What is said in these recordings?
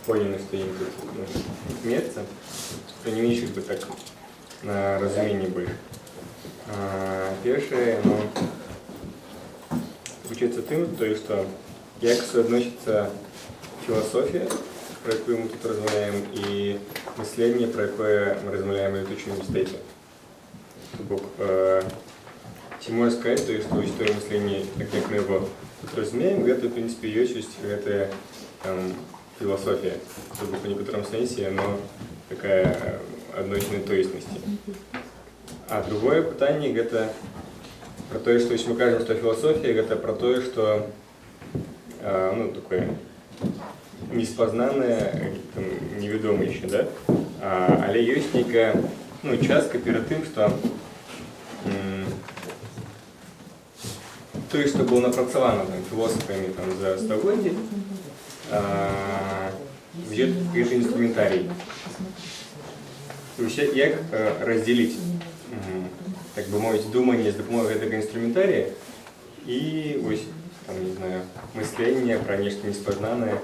впевнений, що їм тут місце, то не мені би так на розумінні більше. Перше, учиться тим, що як соотноситься філософія, про яку ми тут розмовляємо, і мислення, про яке ми розмовляємо в летучому університеті. Тобто, ці можна сказати, що історія мислення, так як ми його тут розуміємо, це, в принципі, є щось, це философия, тобто в некотором смысле оно такая одночной тоїсності. А другое питание это про то, что если мы кажем, что философия это про то, что такое неспознанное, неведомое еще, да? Але есть некая частка перед тем, что то, что было напрацовано философами за столетия, где это инструментарий. Як розділити, так би мовити, думання з допомогою цього інструментарія і ось, там, не знаю, мислення про нечто неспознане.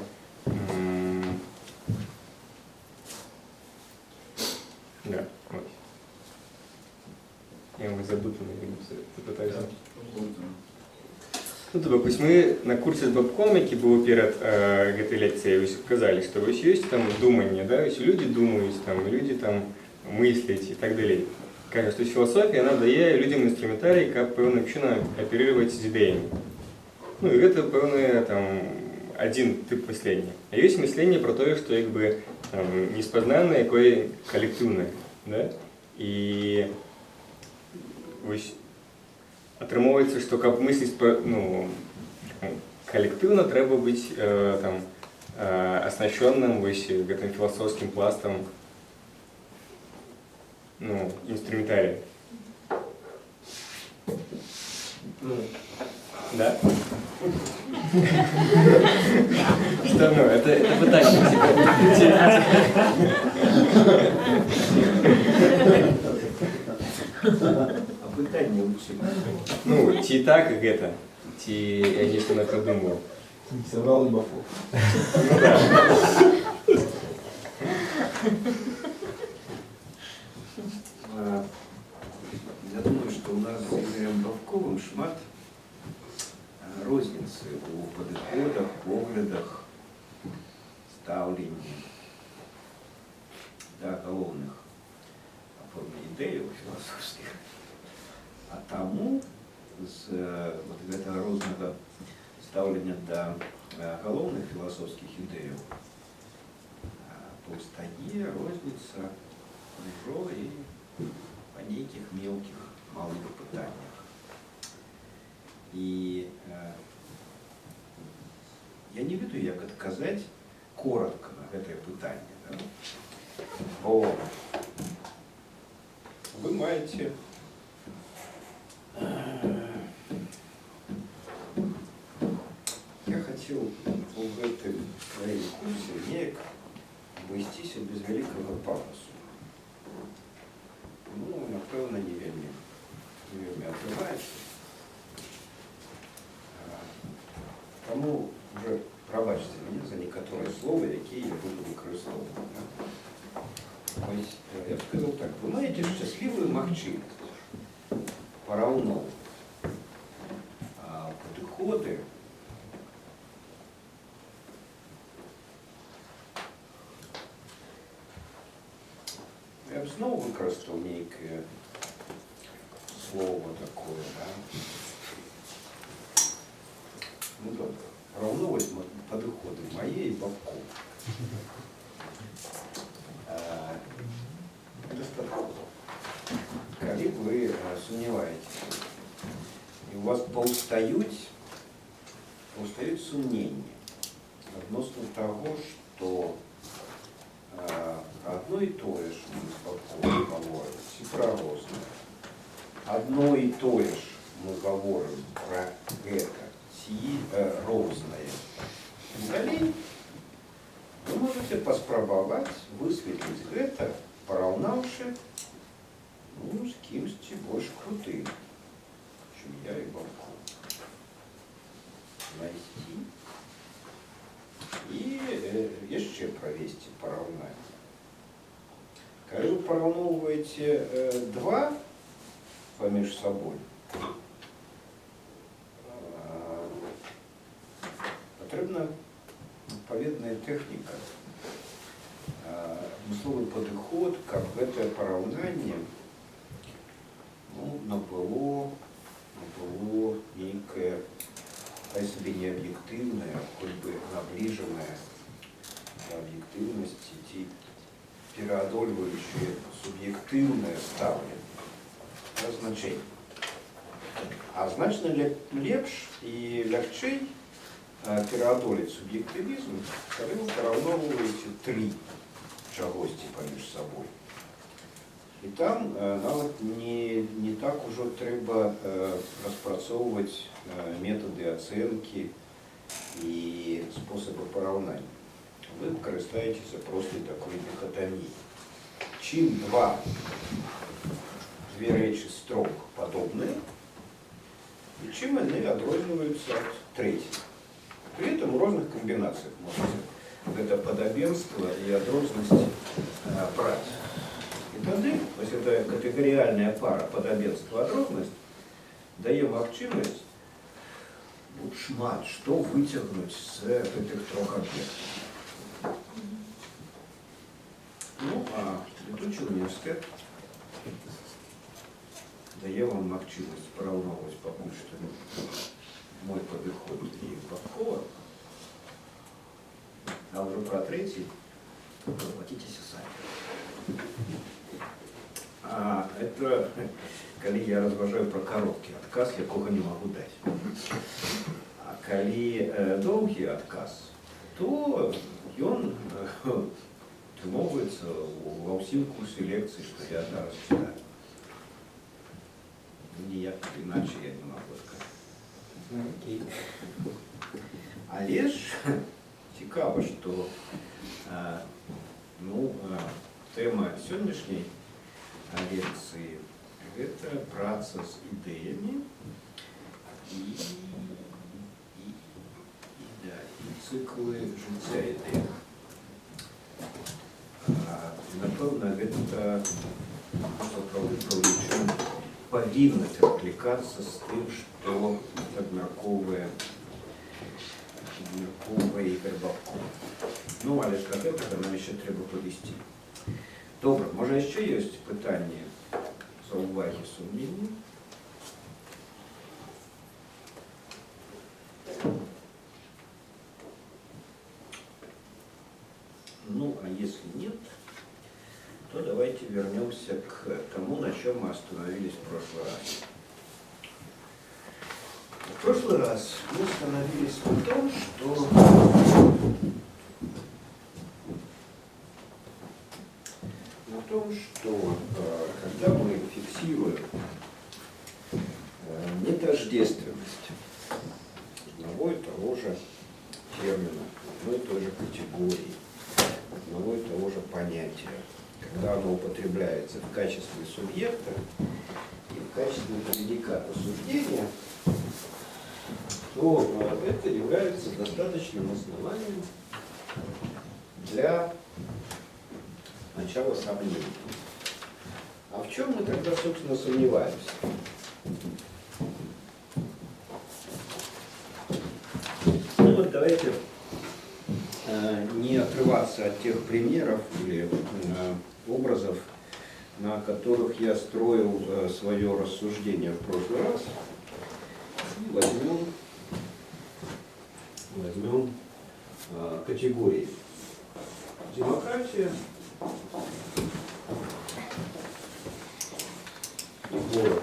Да, ось. Я його запутанный, попытаюсь. Ну, тобто, ось ми на курсі з Бабком, який був перед цією лекцією, ось казали, що ось є там думання, да? Ось люди думають, там, люди там мислять і так далі. Кажуть, що філософія, вона дає людям інструментарій, як певним чином оперувати з ідеями. Ну, і це певний там один тип мислення. А є мислення про те, що якби неспознанне, яке колективне, да? І ось атрымоўваецца, што каб мысліць калектыўна, трэба быць аснашчоным гэтым філасофскім пластам інструментария. Да? Что, это пытание. Питання учили. Ті так, як это, ті я нечто напридумав. Собрал Бабков. Ну да. Я думаю, что у нас с Игорем Бабковым шмат розницы у подходах, поглядах, ставлений до головных ідей філософських. А тому з этого розного ставлення до головних філософських ідей повстає розниця уже і по неких мелких, малых питаннях. И я не веду, як отказать коротко на это питання. Да? Бо вы маете я хотел в этой своей курсе неяк обойтись без великого пафосу. Напевно, не вельми отрывается. Тому вже пробачте мене за некоторые слова, які я буду використовувати. Я б сказав так, ви маєте щасливу можливість порівняти підходи я б знову використав некое слово такое, да? Ну добре, порівнювати підходи мої і Бабкова. Достаточно. Коли ви сумніваєтесь, і у вас повстають сумнення відносно того, що одно і те ж ми з Бабковим говоримо, всі про розне. Одно і те ж ми говоримо про це, ці розне. Далі ви можете поспробувати висвітлити це, порівнявши з кимось більш крутим, чим я і Бабков. Найти і яшчэ правесці параўнанне. Калі вы параўноўваеце два паміж сабой, патрэбна адпаведная тэхніка, адмысловы падыход, каб гэтае параўнанне набыло нейкае, хай сабе не аб'ектыўнае, хоць бы набліжанае да аб'ектыўнасці ці пераадольваючае суб'ектыўнае стаўленне да значэння. А значна лепш і лягчэй пераадолець суб'ектывізм, калі вы параўноўваеце тры чагосьці паміж сабой. І там нават не так ужо трэба распрацоўваць метады ацэнкі і спосабы параўнання. Вы карыстаецеся простай такой дыхатаміяй. Чым две рэчы строг падобныя, і чым яны адрозніваюцца ад трэцяй. При этом у розных камбінацыях можна гэта падабенства і адрознасць браць. І тады вось эта катэгарыяльная пара падабенства адрознасць дае магчымасць шмат што выцягнуць з гэтых трох аб'ектаў. Ну, а летучий університет дае вам магчымасць параўноўваць пакуль што мой падыход і Бабкова, а ўжо пра трэці плаціцеся самі. А это, калі я разважаю пра кароткі адказ, якога не магу даць. А калі доўгі адказ, то ён атрымоўваецца ва ўсім курсе лекцый, што я зараз чытаю. Ніяк іначай я не магу сказаць. Але ж цікава, што тэма сённяшняй лекцыі – гэта праца з ідэямі і цыклы жыцця ідэй. Напэўна, гэта сапраўды павінна пераклікацца з тым, што абмяркоўвае Ігор Бабков. Ну, але ж да гэтага нам яшчэ трэба падысці. Добра, можа яшчэ ёсць пытанні, заўвагі, сумненні? Ну, а если нет, то давайте вернемся к тому, на чем мы остановились в прошлый раз. В прошлый раз мы остановились на том, что когда мы фиксируем нетождественность одного и того же термина, одной и той же категории, одного и того же понятия, когда оно употребляется в качестве субъекта и в качестве предиката суждения, то это является достаточным основанием для начала сомнений. А в чем мы тогда, собственно, сомневаемся? Ну вот давайте не отрываться от тех примеров или образов, на которых я строил свое рассуждение в прошлый раз. И возьмем категории. Демократия и город.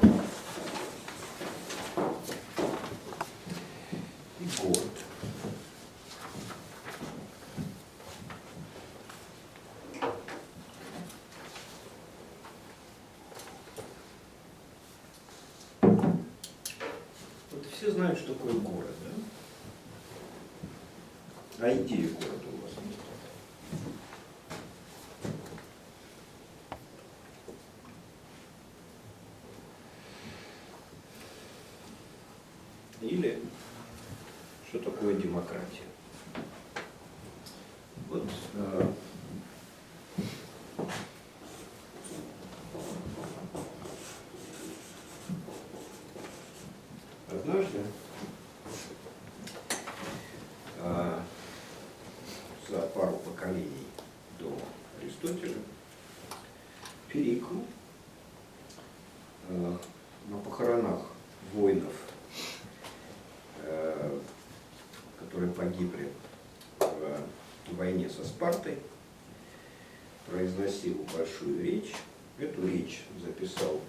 Все знают, что такое город, да? А идея города у вас нет? Или что такое демократия? вот однажды за пару поколений до Аристотеля Перикл на похоронах воинов, которые погибли в войне со Спартой, произносил большую речь. Эту речь записал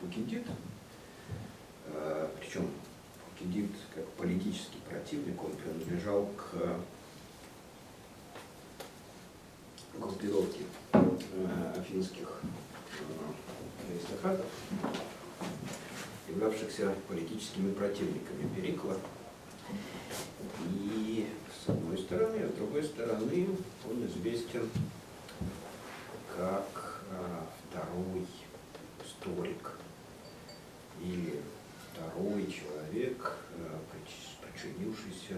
Фукидид, причем Фукидид, как политический противник, он принадлежал к группировке афинских аристократов, являвшихся политическими противниками Перикла. И с одной стороны, а с другой стороны, он известен как второй историк или второй человек, причинившийся,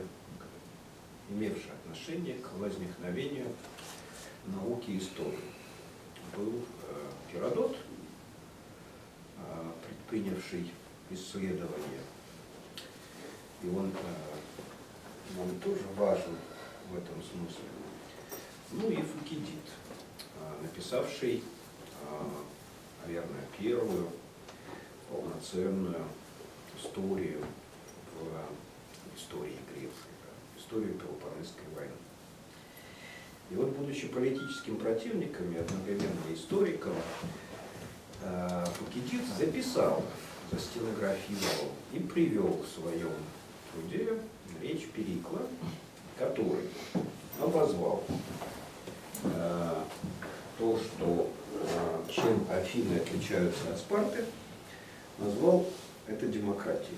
имевший отношение к возникновению науки и истории. Был Геродот, предпринявший исследование, и он тоже важен в этом смысле. Ну и Фукидид, написавший, наверное, первую полноценную историю в истории Греции, историю Пелопоннесской войны. И вот, будучи политическим противником и одновременно историком, Фукидид записал, застенографировал и привел в своем труде речь Перикла, который обозвал то, что чем Афины отличаются от Спарты, назвал это демократией.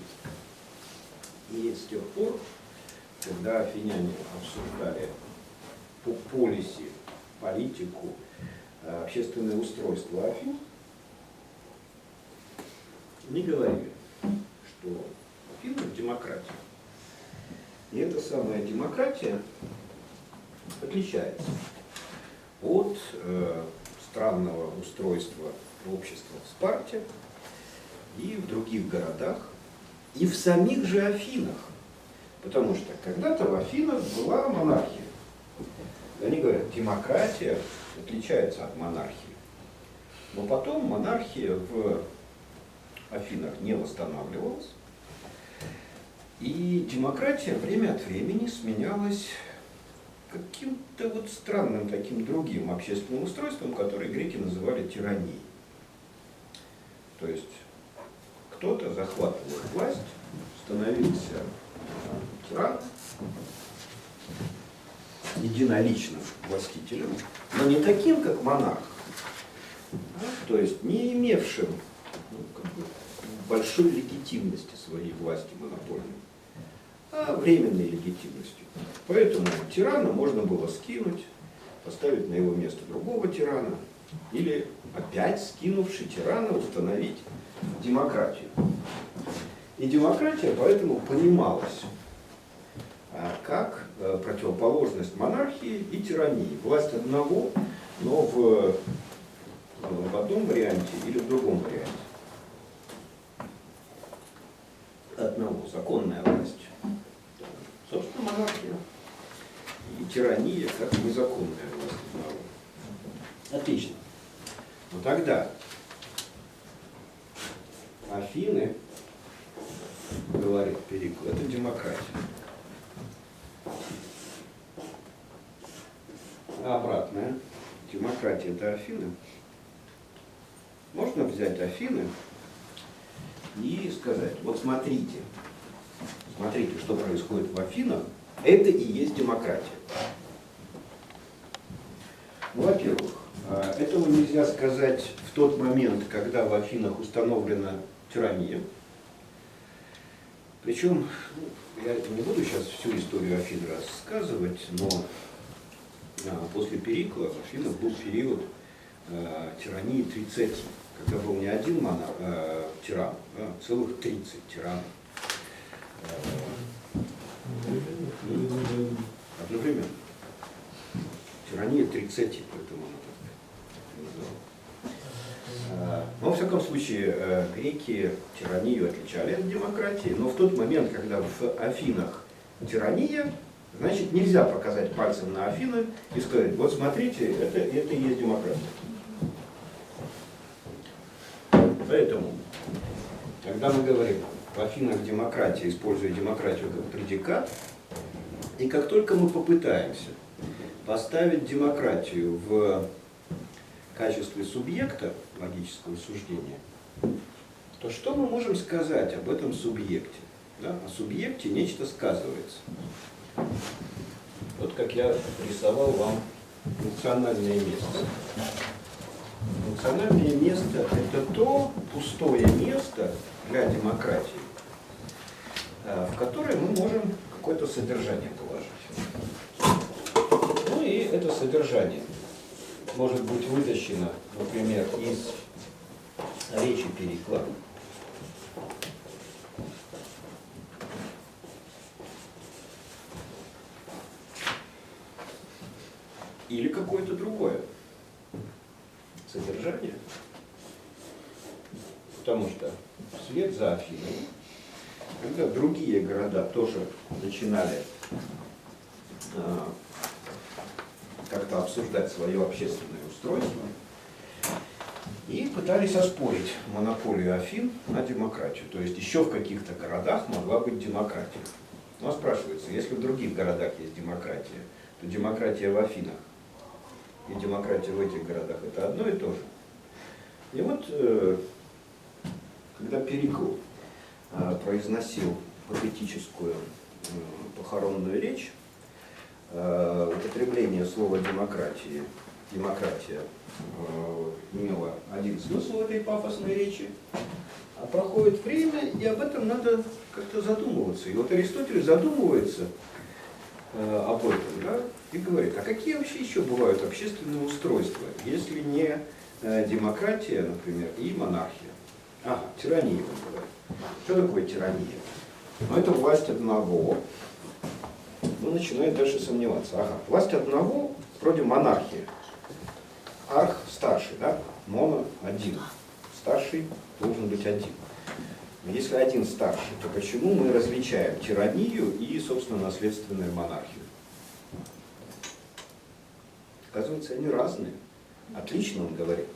И с тех пор, когда афиняне обсуждали полиси, политику, общественное устройство Афин, они говорили, что в Афинах демократия. И эта самая демократия отличается от странного устройства общества в Спарте и в других городах, и в самих же Афинах. Потому что когда-то в Афинах была монархия. Они говорят, демократия отличается от монархии. Но потом монархия в Афинах не восстанавливалась. И демократия время от времени сменялась каким-то вот странным таким другим общественным устройством, которое греки называли тиранией. То есть кто-то захватывал власть, становился тираном, единоличным властителем, но не таким, как монарх, то есть не имевшим большой легитимности своей власти монопольной, а временной легитимностью. Поэтому тирана можно было скинуть, поставить на его место другого тирана, или опять скинувший тирана установить демократию. И демократия поэтому понималась как противоположность монархии и тирании. Власть одного, но в одном варианте или в другом варианте. Одного законная власть, собственно, монархия, и тирания как незаконная власть одного. Отлично. Но тогда Афины, говорит Перикл, это демократия. А обратная, демократия это Афины. Можно взять Афины и сказать, вот смотрите, что происходит в Афинах, это и есть демократия. Ну, во-первых, этого нельзя сказать в тот момент, когда в Афинах установлена тирания. Причем, я не буду сейчас всю историю Афин рассказывать, но после Перикла в Афинах был период тирании 30, когда был не один тиран, а целых 30 тиранов. Одновременно. 30, поэтому она так. Но, во всяком случае, греки тиранию отличали от демократии, но в тот момент, когда в Афинах тирания, значит, нельзя показать пальцем на Афины и сказать, вот смотрите, это и есть демократия. Поэтому, когда мы говорим в Афинах демократия, используя демократию как предикат, и как только мы попытаемся поставить демократию в качестве субъекта логического суждения, то что мы можем сказать об этом субъекте? Да? О субъекте нечто сказывается. Вот как я рисовал вам функциональное место. Функциональное место – это то пустое место для демократии, в которое мы можем какое-то содержание положить. Ну и это содержание может быть вытащено, например, из речи Перикла. Или какое-то другое содержание. Потому что вслед за Афинами, когда другие города тоже начинали как-то обсуждать свое общественное устройство и пытались оспорить монополию Афин на демократию. То есть еще в каких-то городах могла быть демократия. Но спрашивается, если в других городах есть демократия, то демократия в Афинах и демократия в этих городах – это одно и то же. И вот, когда Перикл произносил патетическую похоронную речь, употребление слова демократия имело один смысл в этой пафосной речи, а проходит время, и об этом надо как-то задумываться. И вот Аристотель задумывается об этом, да, и говорит, а какие вообще еще бывают общественные устройства, если не демократия, например, и монархия? Ага, тирания, он говорит. Что такое тирания? Ну, это власть одного. Ну, начинает дальше сомневаться. Ага, власть одного, вроде монархии. Арх старший, да? Моно один. Старший должен быть один. Но если один старший, то почему мы различаем тиранию и, собственно, наследственную монархию? Оказывается, они разные. Отлично, он говорит.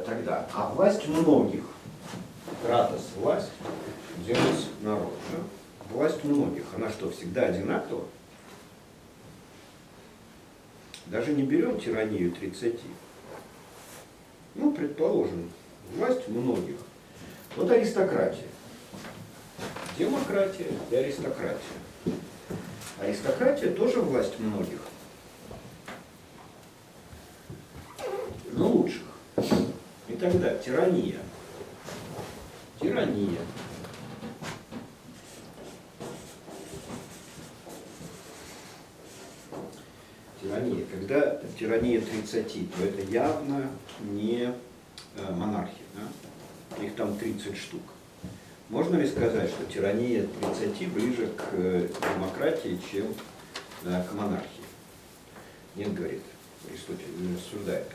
Тогда, а власть многих, кратос власть, делать народ. Да? Власть многих, она что, всегда одинакова? Даже не берем тиранию 30. Ну, предположим, власть многих. Вот аристократия. Демократия и аристократия. Аристократия тоже власть многих. Но лучших. И тогда тирания. Тирания. Тирания. Когда тирания 30, то это явно не монархия. Да? Их там 30 штук. Можно ли сказать, что тирания 30 ближе к демократии, чем к монархии? Нет, говорит Аристотель, не рассуждает.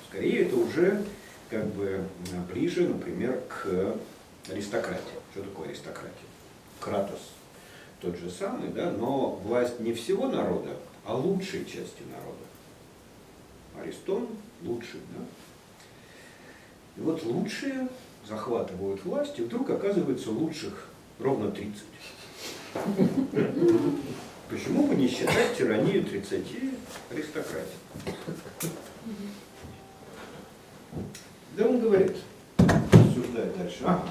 Скорее, это уже как бы ближе, например, к аристократии. Что такое аристократия? Кратос тот же самый, да, но власть не всего народа, а лучшей части народа. Аристон лучший, да? И вот лучшие захватывают власть, и вдруг оказывается лучших ровно 30. Почему бы не считать тиранию 30 аристократией? Да он говорит, рассуждает дальше. Ага.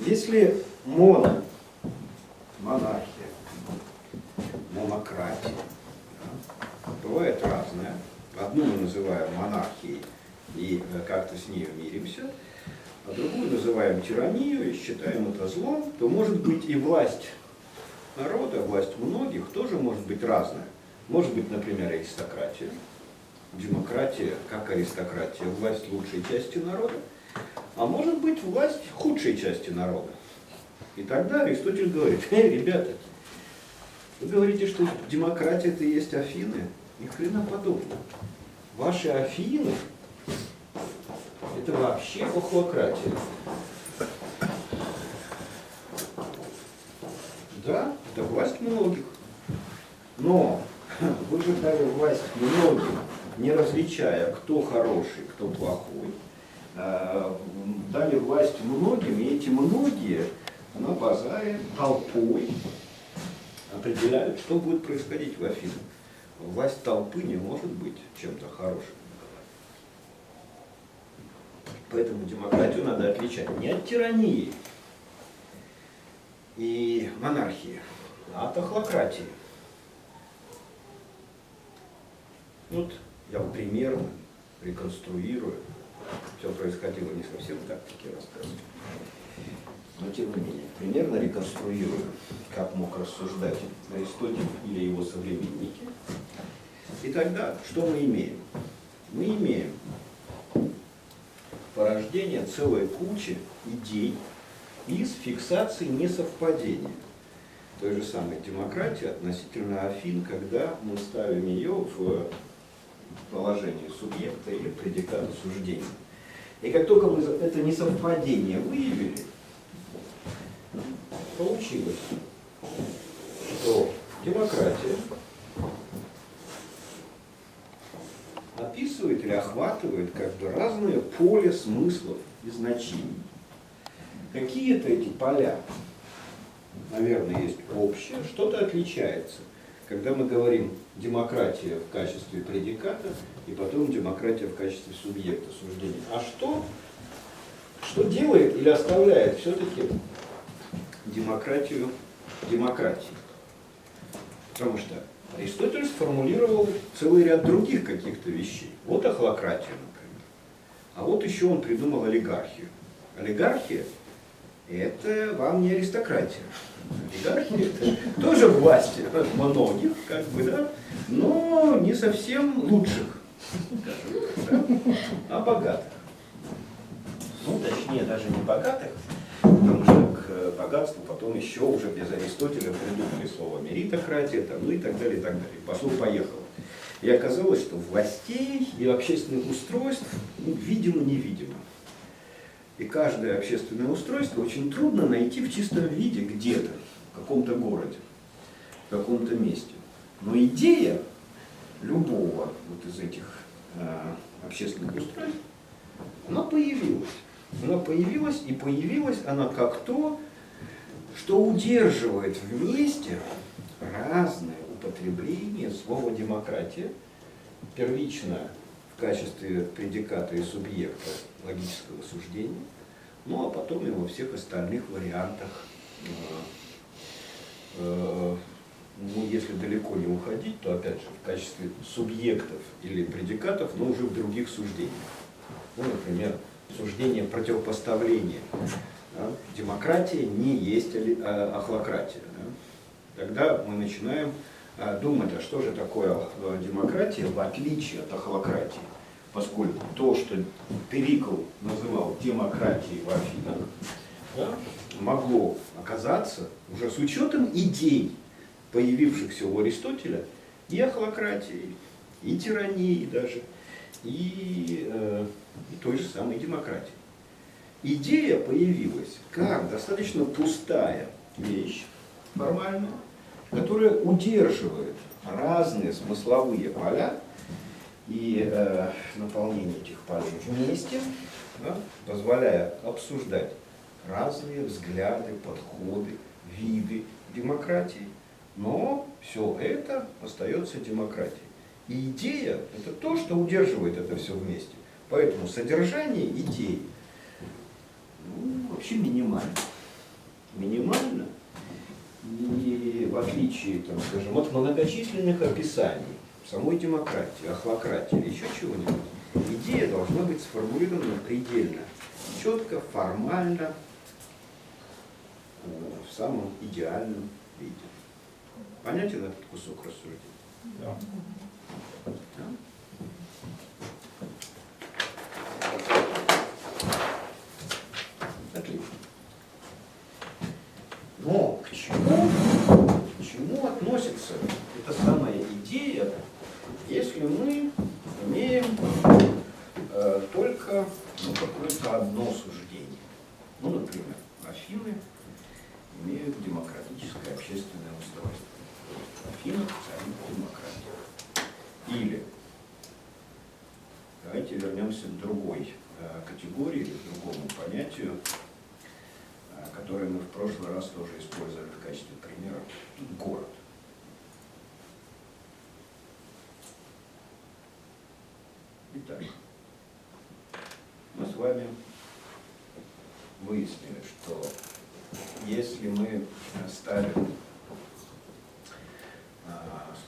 Если монархия, монократия, да, бывает разная. Одну мы называем монархией и как-то с ней миримся, а другую называем тиранию и считаем это злом, то может быть и власть народа, власть многих тоже может быть разная. Может быть, например, аристократия. Демократия, как аристократия, власть лучшей части народа, а может быть власть худшей части народа. И тогда Аристотель говорит, ребята, вы говорите, что демократия это и есть Афины, и хреноподобное. Ваши Афины – это вообще охлократия. Да, это власть многих. Но вы же дали власть многим, не различая, кто хороший, кто плохой. Дали власть многим, и эти многие на базаре толпой определяют, что будет происходить в Афинах. Власть толпы не может быть чем-то хорошим. Поэтому демократию надо отличать не от тирании и монархии, а от охлократии. Вот я примерно реконструирую. Все происходило не совсем так, как я рассказываю. Но тем не менее, примерно реконструирую, как мог рассуждать Аристотель или его современники. И тогда что мы имеем? Мы имеем порождение целой кучи идей из фиксации несовпадения. Той же самой демократии относительно Афин, когда мы ставим ее в положение субъекта или предиката суждения. И как только мы это несовпадение выявили, получилось, что демократия описывает или охватывает как бы разные поля смыслов и значений. Какие-то эти поля, наверное, есть общее, что-то отличается. Когда мы говорим демократия в качестве предиката и потом демократия в качестве субъекта суждения. А что делает или оставляет все-таки демократию демократией? Потому что Аристотель сформулировал целый ряд других каких-то вещей. Вот охлократия, например. А вот еще он придумал олигархию. Олигархия – это вам не аристократия. Олигархия – это тоже власти многих, как бы, да, но не совсем лучших, скажем, да, а богатых. Ну, точнее, даже не богатых, потому что к богатству потом еще уже без Аристотеля придумали слово меритократия, там, ну и так далее, и так далее. Пошло-поехало. И оказалось, что властей и общественных устройств, ну, видимо-невидимо. И каждое общественное устройство очень трудно найти в чистом виде где-то, в каком-то городе, в каком-то месте. Но идея любого вот из этих общественных устройств, она появилась. Она появилась, и появилась она как то, что удерживает вместе разное употребление слова демократия, первичное в качестве предиката и субъекта логического суждения, ну а потом и во всех остальных вариантах, ну если далеко не уходить, то опять же в качестве субъектов или предикатов, но уже в других суждениях. Ну, например, суждение противопоставления. Да? Демократия не есть охлократия. Да? Тогда мы начинаем думать, а что же такое демократия в отличие от охлократии. Поскольку то, что Перикл называл демократией в Афинах, да, могло оказаться уже с учетом идей, появившихся у Аристотеля, и охлократией, и тиранией даже, и той же самой демократии. Идея появилась как достаточно пустая вещь формальная, которая удерживает разные смысловые поля и наполнение этих полей вместе, да, позволяя обсуждать разные взгляды, подходы, виды демократии. Но все это остается демократией. И идея – это то, что удерживает это все вместе. Поэтому содержание идеи вообще минимально. Минимально. И в отличие, там, скажем, от многочисленных описаний самой демократии, охлократии или еще чего-нибудь, идея должна быть сформулирована предельно, четко, формально, в самом идеальном виде. Понятен этот кусок рассуждения? Да. Да? Отлично. Но к чему относится эта самая идея если мы имеем только какое-то одно суждение. Ну, например, Афины имеют демократическое общественное устройство. В Афинах царит демократия. Или, давайте вернемся к другой категории, к другому понятию, которое мы в прошлый раз тоже использовали в качестве примера. Город. Итак, мы с вами выяснили, что если мы ставим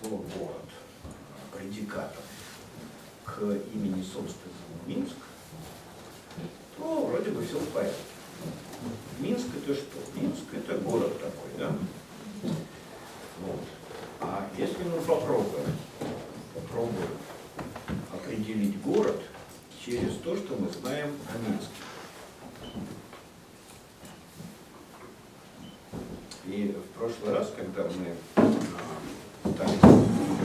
слово «город» предикатом к имени собственному Минск, то вроде бы все в порядке. Минск это что? Минск это город такой, да? Вот. А если мы попробуем определить город через то, что мы знаем о Минске. И в прошлый раз, когда мы пытались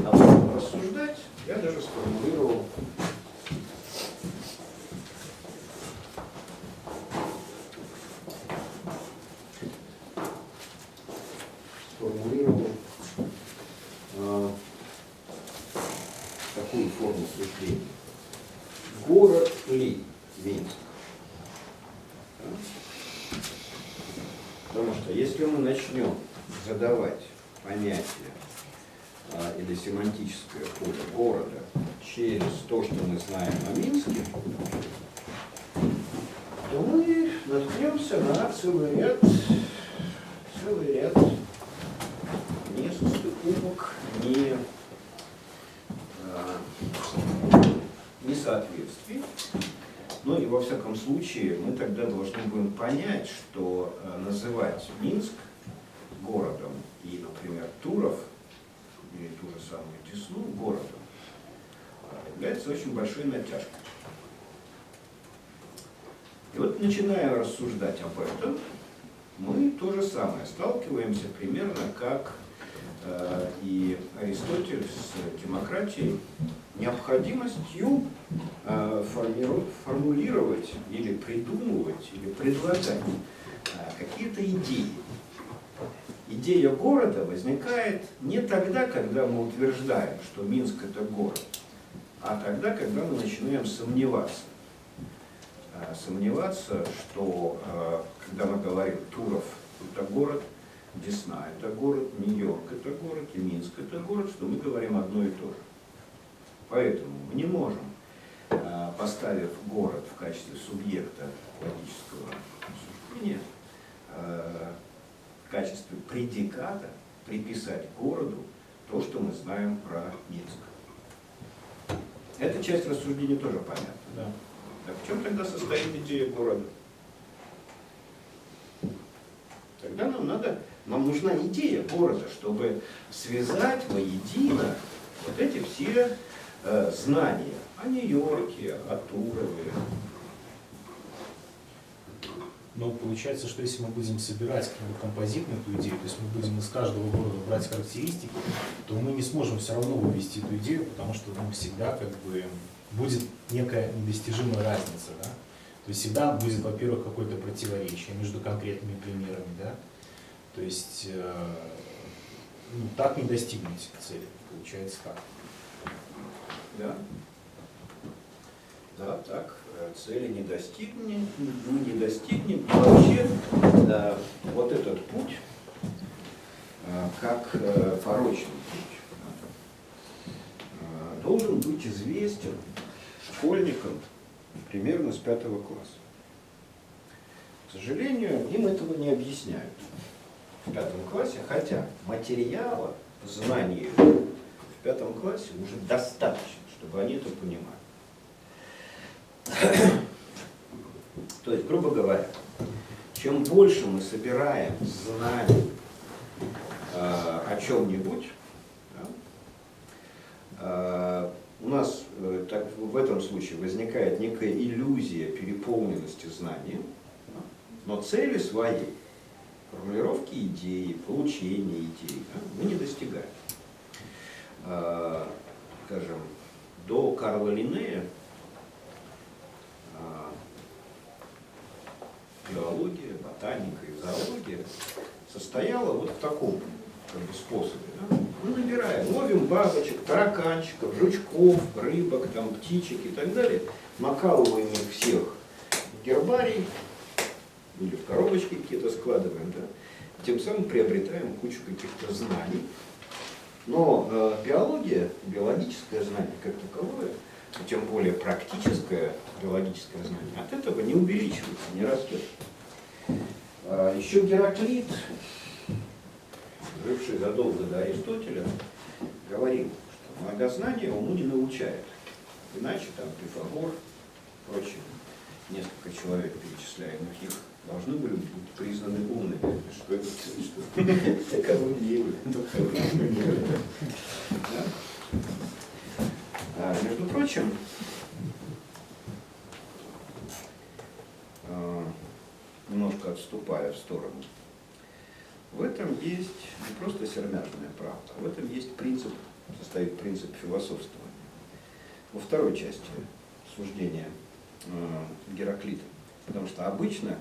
об этом рассуждать, я даже сформулировал такую форму суждения. Город ли Минск? Потому что если мы начнем задавать понятие или семантическое поле города через то, что мы знаем о Минске, то мы наткнемся на целый ряд несостыковок, несоответствий. Ну и во всяком случае мы тогда должны будем понять, что называть Минск городом и, например, Туров или ту же самую Десну городом является очень большой натяжкой. И вот, начиная рассуждать об этом, мы то же самое сталкиваемся примерно как и Аристотель с демократией, необходимостью формулировать или придумывать, или предлагать какие-то идеи. Идея города возникает не тогда, когда мы утверждаем, что Минск это город, а тогда, когда мы начинаем сомневаться. Сомневаться, что когда мы говорим Туров это город, Десна это город, Нью-Йорк это город и Минск это город, что мы говорим одно и то же. Поэтому мы не можем, поставив город в качестве субъекта логического суждения, в качестве предиката приписать городу то, что мы знаем про Минск. Эта часть рассуждения тоже понятна. Да? Так в чем тогда состоит идея города? Тогда нам нужна идея города, чтобы связать воедино вот эти все знания о Нью-Йорке, о Турове. Но получается, что если мы будем собирать как бы композитно эту идею, то есть мы будем из каждого города брать характеристики, то мы не сможем все равно вывести эту идею, потому что всегда как бы будет некая недостижимая разница, да? То есть всегда будет, во-первых, какое-то противоречие между конкретными примерами, да? То есть так не достигнуть цели, получается так. Да. Да, так, цели не достигнем, мы не достигнем. И вообще, вот этот путь, как порочный путь, должен быть известен школьникам примерно с 5 класса. К сожалению, им этого не объясняют в 5 классе, хотя материала, знаний в 5 классе уже достаточно, чтобы они это понимали. То есть, грубо говоря, чем больше мы собираем знаний о чем-нибудь, да, у нас в этом случае возникает некая иллюзия переполненности знанием, да, но цели своей, формулировки идеи, получения идей, да, мы не достигаем. скажем, до Карла Линнея биология, ботаника и зоология состояла вот в таком как бы способе. Да? Мы набираем, ловим бабочек, тараканчиков, жучков, рыбок, там, птичек и так далее, накалываем их всех в гербарий или в коробочки какие-то складываем, да? Тем самым приобретаем кучу каких-то знаний. Но биология, биологическое знание как таковое, тем более практическое биологическое знание, от этого не увеличивается, не растет. Еще Гераклит, живший задолго до Аристотеля, говорил, что многознание уму не научает. Иначе там Пифагор, прочие, несколько человек перечисляемых их, должны были быть признаны умными. Что это? Что таковы не являются. Между прочим, немножко отступая в сторону, в этом есть не просто сермяжная правда, в этом есть принцип, состоит принцип философствования. Во второй части суждения Гераклита. Потому что обычно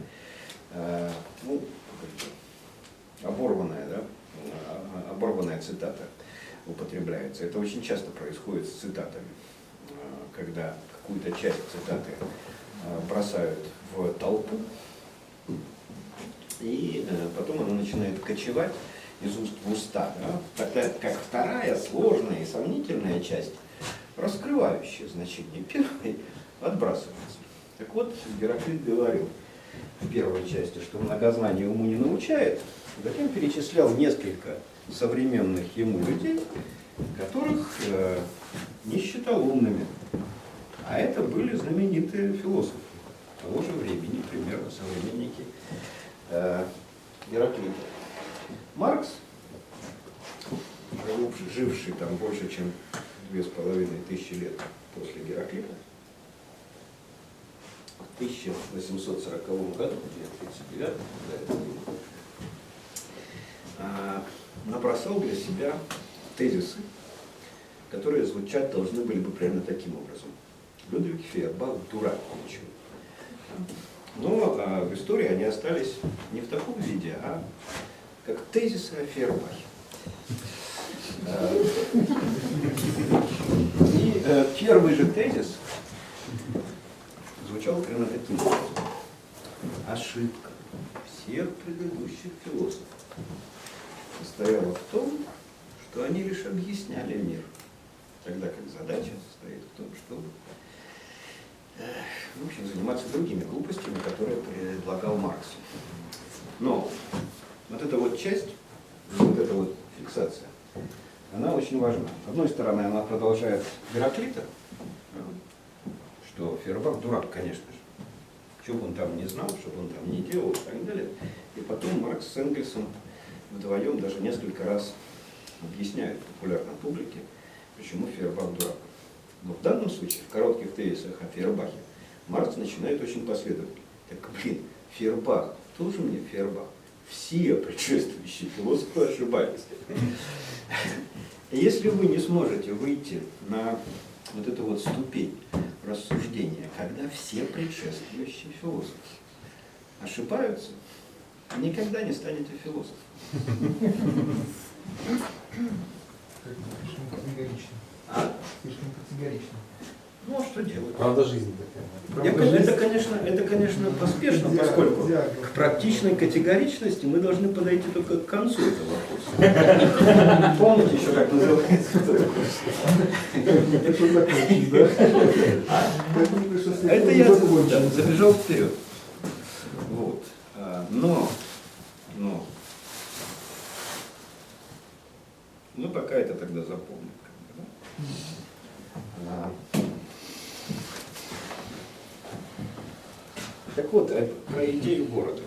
оборванная цитата употребляется. Это очень часто происходит с цитатами, когда какую-то часть цитаты бросают в толпу, и потом она начинает кочевать из уст в уста. Да? Тогда как вторая сложная и сомнительная часть, раскрывающая значение первой, отбрасывается. Так вот, Гераклит говорил в первой части, что многознание уму не научает, затем перечислял несколько современных ему людей, которых не считал умными. А это были знаменитые философы того же времени, примерно современники Гераклита. Маркс, живший там больше, чем 2500 лет после Гераклита, в 1840 году, или 1939, набросал для себя тезисы, которые звучать должны были бы примерно таким образом. Людвиг Фейербах дурак кончил. Но в истории они остались не в таком виде, а как тезисы о Фейербахе. И первый же тезис звучал примерно таким образом. Ошибка всех предыдущих философов состояла в том, что они лишь объясняли мир, тогда как задача состоит в том, чтобы в общем, заниматься другими глупостями, которые предлагал Маркс. Но вот эта вот часть, вот эта вот фиксация, она очень важна. С одной стороны, она продолжает Гераклита, что Фейербах дурак, конечно же. Что бы он там не знал, что бы он там не делал и так далее. И потом Маркс с Энгельсом вдвоем даже несколько раз объясняют популярной публике, почему Фейербах дурак. Но в данном случае, в коротких тезисах о Фейербахе, Маркс начинает очень последовательно. Так, Фейербах, тоже мне Фейербах. Все предшествующие философы ошибались. И если вы не сможете выйти на вот эту вот ступень рассуждения, когда все предшествующие философы ошибаются, никогда не станете философом. Слишком категорично. А? Слишком категорично. Ну а что делать? Правда жизни такая. Это, конечно, поспешно, поскольку к практичной категоричности мы должны подойти только к концу этого вопроса. Помните еще, как называется этот курс? Это закончить, да? Это я забежал вперед. Вот. Но пока это тогда запомним. Так вот, про идею города.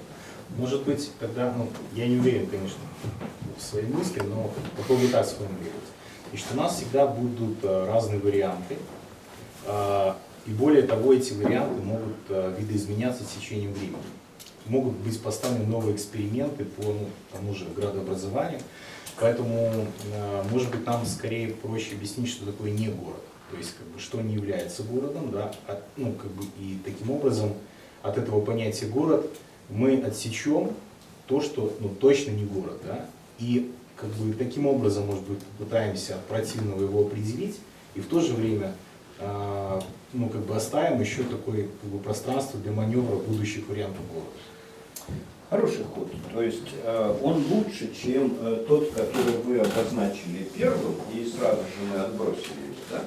Может быть, тогда, я не уверен, конечно, в своей мысли, но попробую так сформулировать. И что у нас всегда будут разные варианты, и более того, эти варианты могут видоизменяться с течением времени. могут быть поставлены новые эксперименты по тому же градообразованию. Поэтому, может быть, нам скорее проще объяснить, что такое не город. То есть, как бы, что не является городом, да, и таким образом от этого понятия город мы отсечем то, что точно не город, да, и как бы таким образом, может быть, попытаемся от противного его определить, и в то же время оставим еще такое пространство для маневра будущих вариантов города. Хороший ход. То есть он лучше, чем тот, который вы обозначили первым, и сразу же мы отбросили его, да?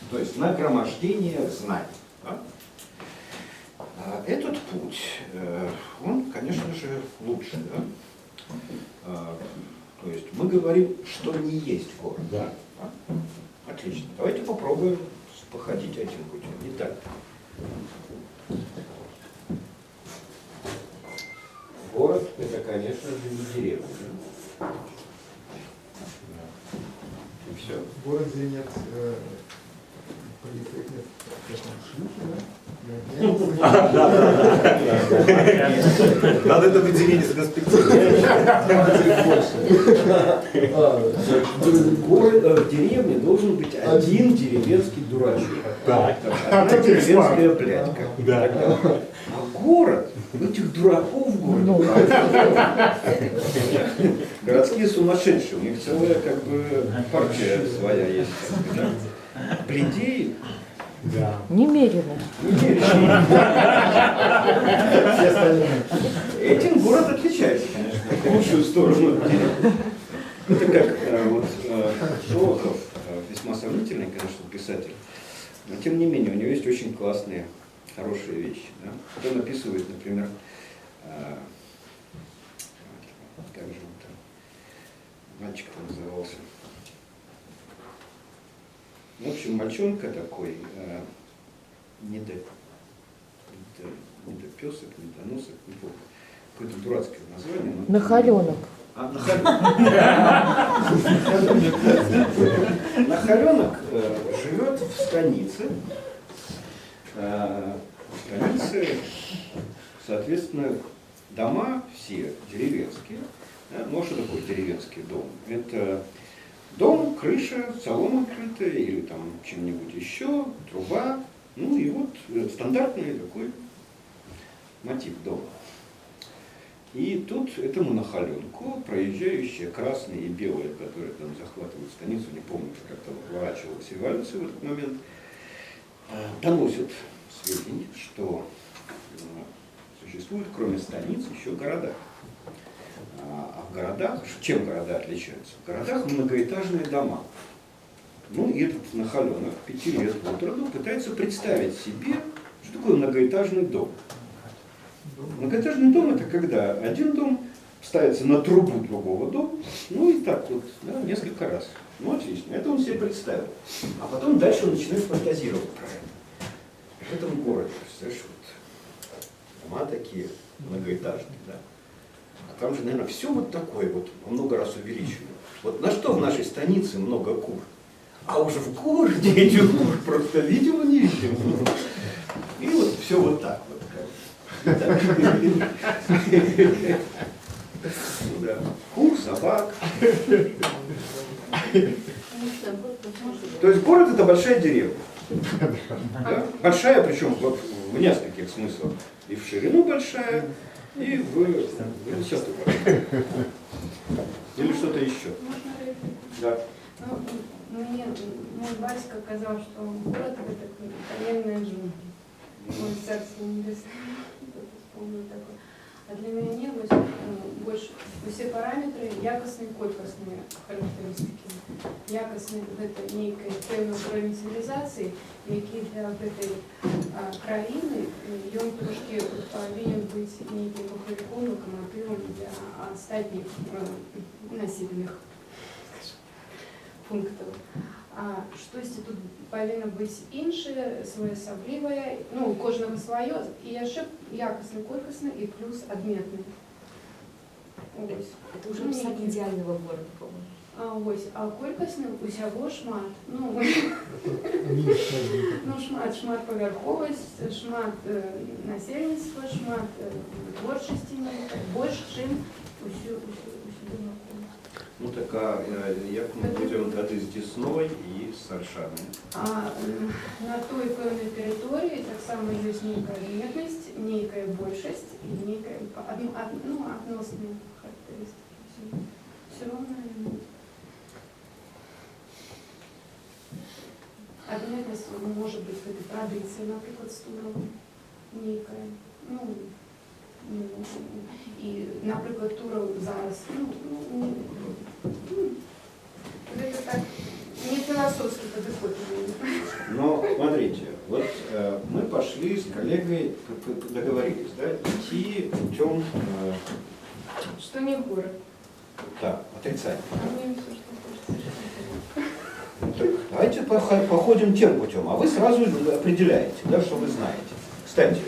То есть нагромождение знаний. Да? Этот путь, он, конечно же, лучше. Да? То есть мы говорим, что не есть город. Да. Да? Отлично. Давайте попробуем походить этим путем. Итак, город — это, конечно же, не деревня. Да? И все. Город, где нет политех, нет шлюхи, Надо это выделение законспектировать. В деревне должен быть один деревенский дурачок. Так. Одна деревенская блядька. Да. А город, этих дураков в городе. Городские сумасшедшие, у них целая как бы партия своя есть. Да? Пледеи. Да. Немерено. все остальные. Этим город отличается, конечно, в лучшую сторону. Это как Шолохов, весьма сомнительный, конечно, писатель, но тем не менее у него есть очень классные, хорошие вещи. Да? Он описывает, например, как же он там, мальчик-то назывался. В общем, мальчонка такой, недопесок, недоносок, не помню, какое-то дурацкое название. Нахаленок. Нахаленок живет в станице. В станице, соответственно, дома все деревенские. Да? Ну, а что такое деревенский дом? Это дом, крыша, солома крытая или там чем-нибудь еще, труба. Ну и вот стандартный такой мотив дома. И тут этому нахаленку проезжающие красные и белые, которые там захватывают станицу, не помню, как там поворачивалась эволюция в этот момент, доносят сведения, что существуют кроме станиц еще города. А в городах, чем города отличаются? В городах многоэтажные дома. Ну и этот нахаленок 5 лет от роду пытается представить себе, что такое многоэтажный дом. Многоэтажный дом — это когда один дом ставится на трубу другого дома, ну и так вот, да, несколько раз. Ну, отлично, это он себе представил. А потом дальше он начинает фантазировать про это. В этом городе, представляешь, вот дома такие многоэтажные, да. А там же, наверное, все вот такое вот во много раз увеличено. Вот на что в нашей станице много кур? А уже в городе этих кур просто видимо не видел. И вот все вот так вот. Кур, собак. То есть город — это большая деревня. Да? Большая, причем в нескольких смыслах. И в ширину большая, и в высоту большая. Или что-то еще. Да. Мне мой батька сказал, что город — это военная джунгли. Мой царство небесное. Помню такое. А для меня не больше все параметры якостные, колькостные характеристики. Якостные — это некая певна уровень цивілізації, який для этой країни ён трошки повинен быть неким пуховиком, локомотивом для остальных населенных пунктов. А штось тут повинно бути інше, своєособліве, ну, у кожного своє, і ще якісне, колькісне, і плюс адметне. Ось. Это уже описание идеального города, по-моему. А колькасний усяго шмат. Ну, шмат павярховасць, шмат насельніцтва, шмат творчасці, больш, чым усюды вакол. Ну так, як мы будем тады з Десной і з Аршанамі? На той пэўнай тэрыторыі таксама ёсць нейкая адметнасць, нейкая большасць і нейкая адносныя характарыстыкі. Все роўна адметнасць можа быць гэта традыцыя, напрыклад, стураў нейкая. І, напрыклад, тураў зараз, гэта так, не философский подход. Но смотрите, вот мы пошли с коллегой, договорились, да, идти путем... Что не город. Да, отрицательно. А мне все, что хочется. Так, давайте походим тем путем, а вы сразу определяете, да, что вы знаете. Кстати,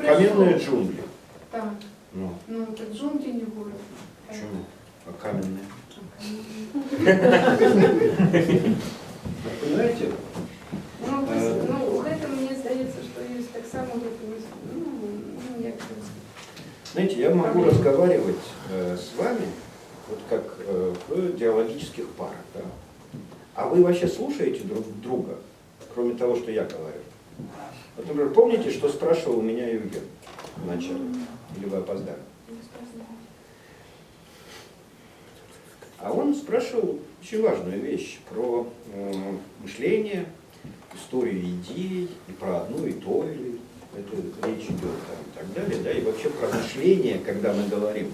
каменные джунгли. Так. Ну, Так джунгли не город. почему? А каменные? Понимаете? В этом мне здаецца, что есть так само Знаете, я могу разговаривать с вами, вот как в диалогических парах, да? А вы вообще слушаете друг друга, кроме того, что я говорю? Вот, например, помните, что спрашивал у меня Евген вначале? Или вы опоздали? А он спрашивал очень важную вещь про мышление, историю идей, и про одну и то, или это речь идет там, и так далее, да, и вообще про мышление, когда мы говорим,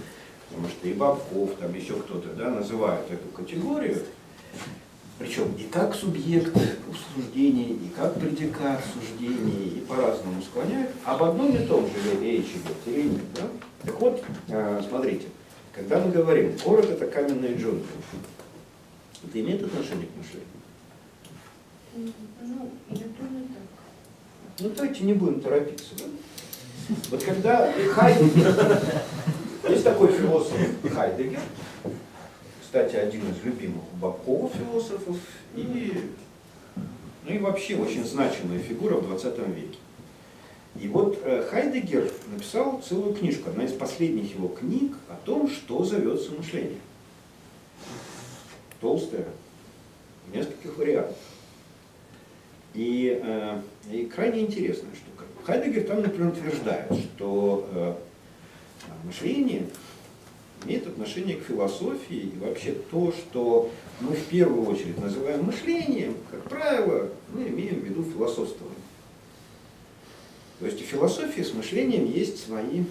потому что и Бабков, там еще кто-то, да, называют эту категорию, причем и как субъект суждения, и как предикат суждения, и по-разному склоняют, об одном и том же речь идет, или нет, да? Так вот, смотрите, когда мы говорим, город это каменные джунгли, это имеет отношение к мышлению? Я думаю, так. Ну давайте не будем торопиться, да? Вот когда Хайдегер, есть такой философ Хайдегер, кстати, один из любимых у Бабкова философов, и вообще очень значимая фигура в 20 веке. И вот Хайдегер написал целую книжку, одна из последних его книг о том, что зовется мышлением. Толстая, в нескольких вариантах. И крайне интересная штука. Хайдегер там, например, утверждает, что мышление имеет отношение к философии, и вообще то, что мы в первую очередь называем мышлением, как правило, мы имеем в виду философствование. То есть у философии с мышлением есть свои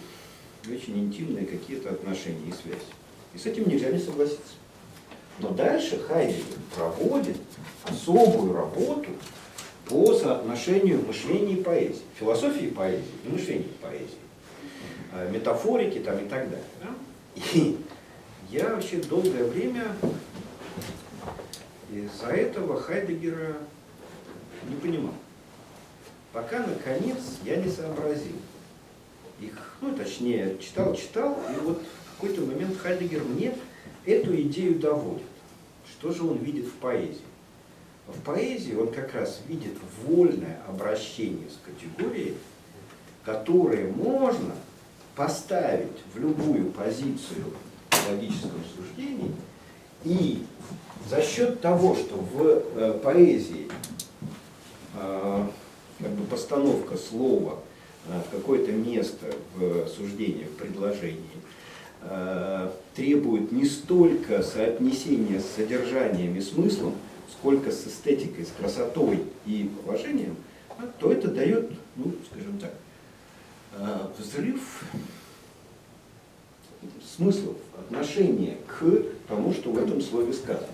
очень интимные какие-то отношения и связи. И с этим нельзя не согласиться. Но дальше Хайдегер проводит особую работу по соотношению мышления и поэзии. Философии и поэзии, и мышления и поэзии. Метафорики там и так далее. Да? И я вообще долгое время из-за этого Хайдегера не понимал. Пока, наконец, я не сообразил. Точнее, читал, и вот в какой-то момент Хайдегер мне эту идею доводит. Что же он видит в поэзии? В поэзии он как раз видит вольное обращение с категорией, которые можно поставить в любую позицию в логическом суждении, и за счет того, что в поэзии постановка слова в какое-то место в суждении, в предложении требует не столько соотнесения с содержанием и смыслом, сколько с эстетикой, с красотой и положением, то это дает, скажем так, взрыв смыслов, отношения к тому, что в этом слове сказано.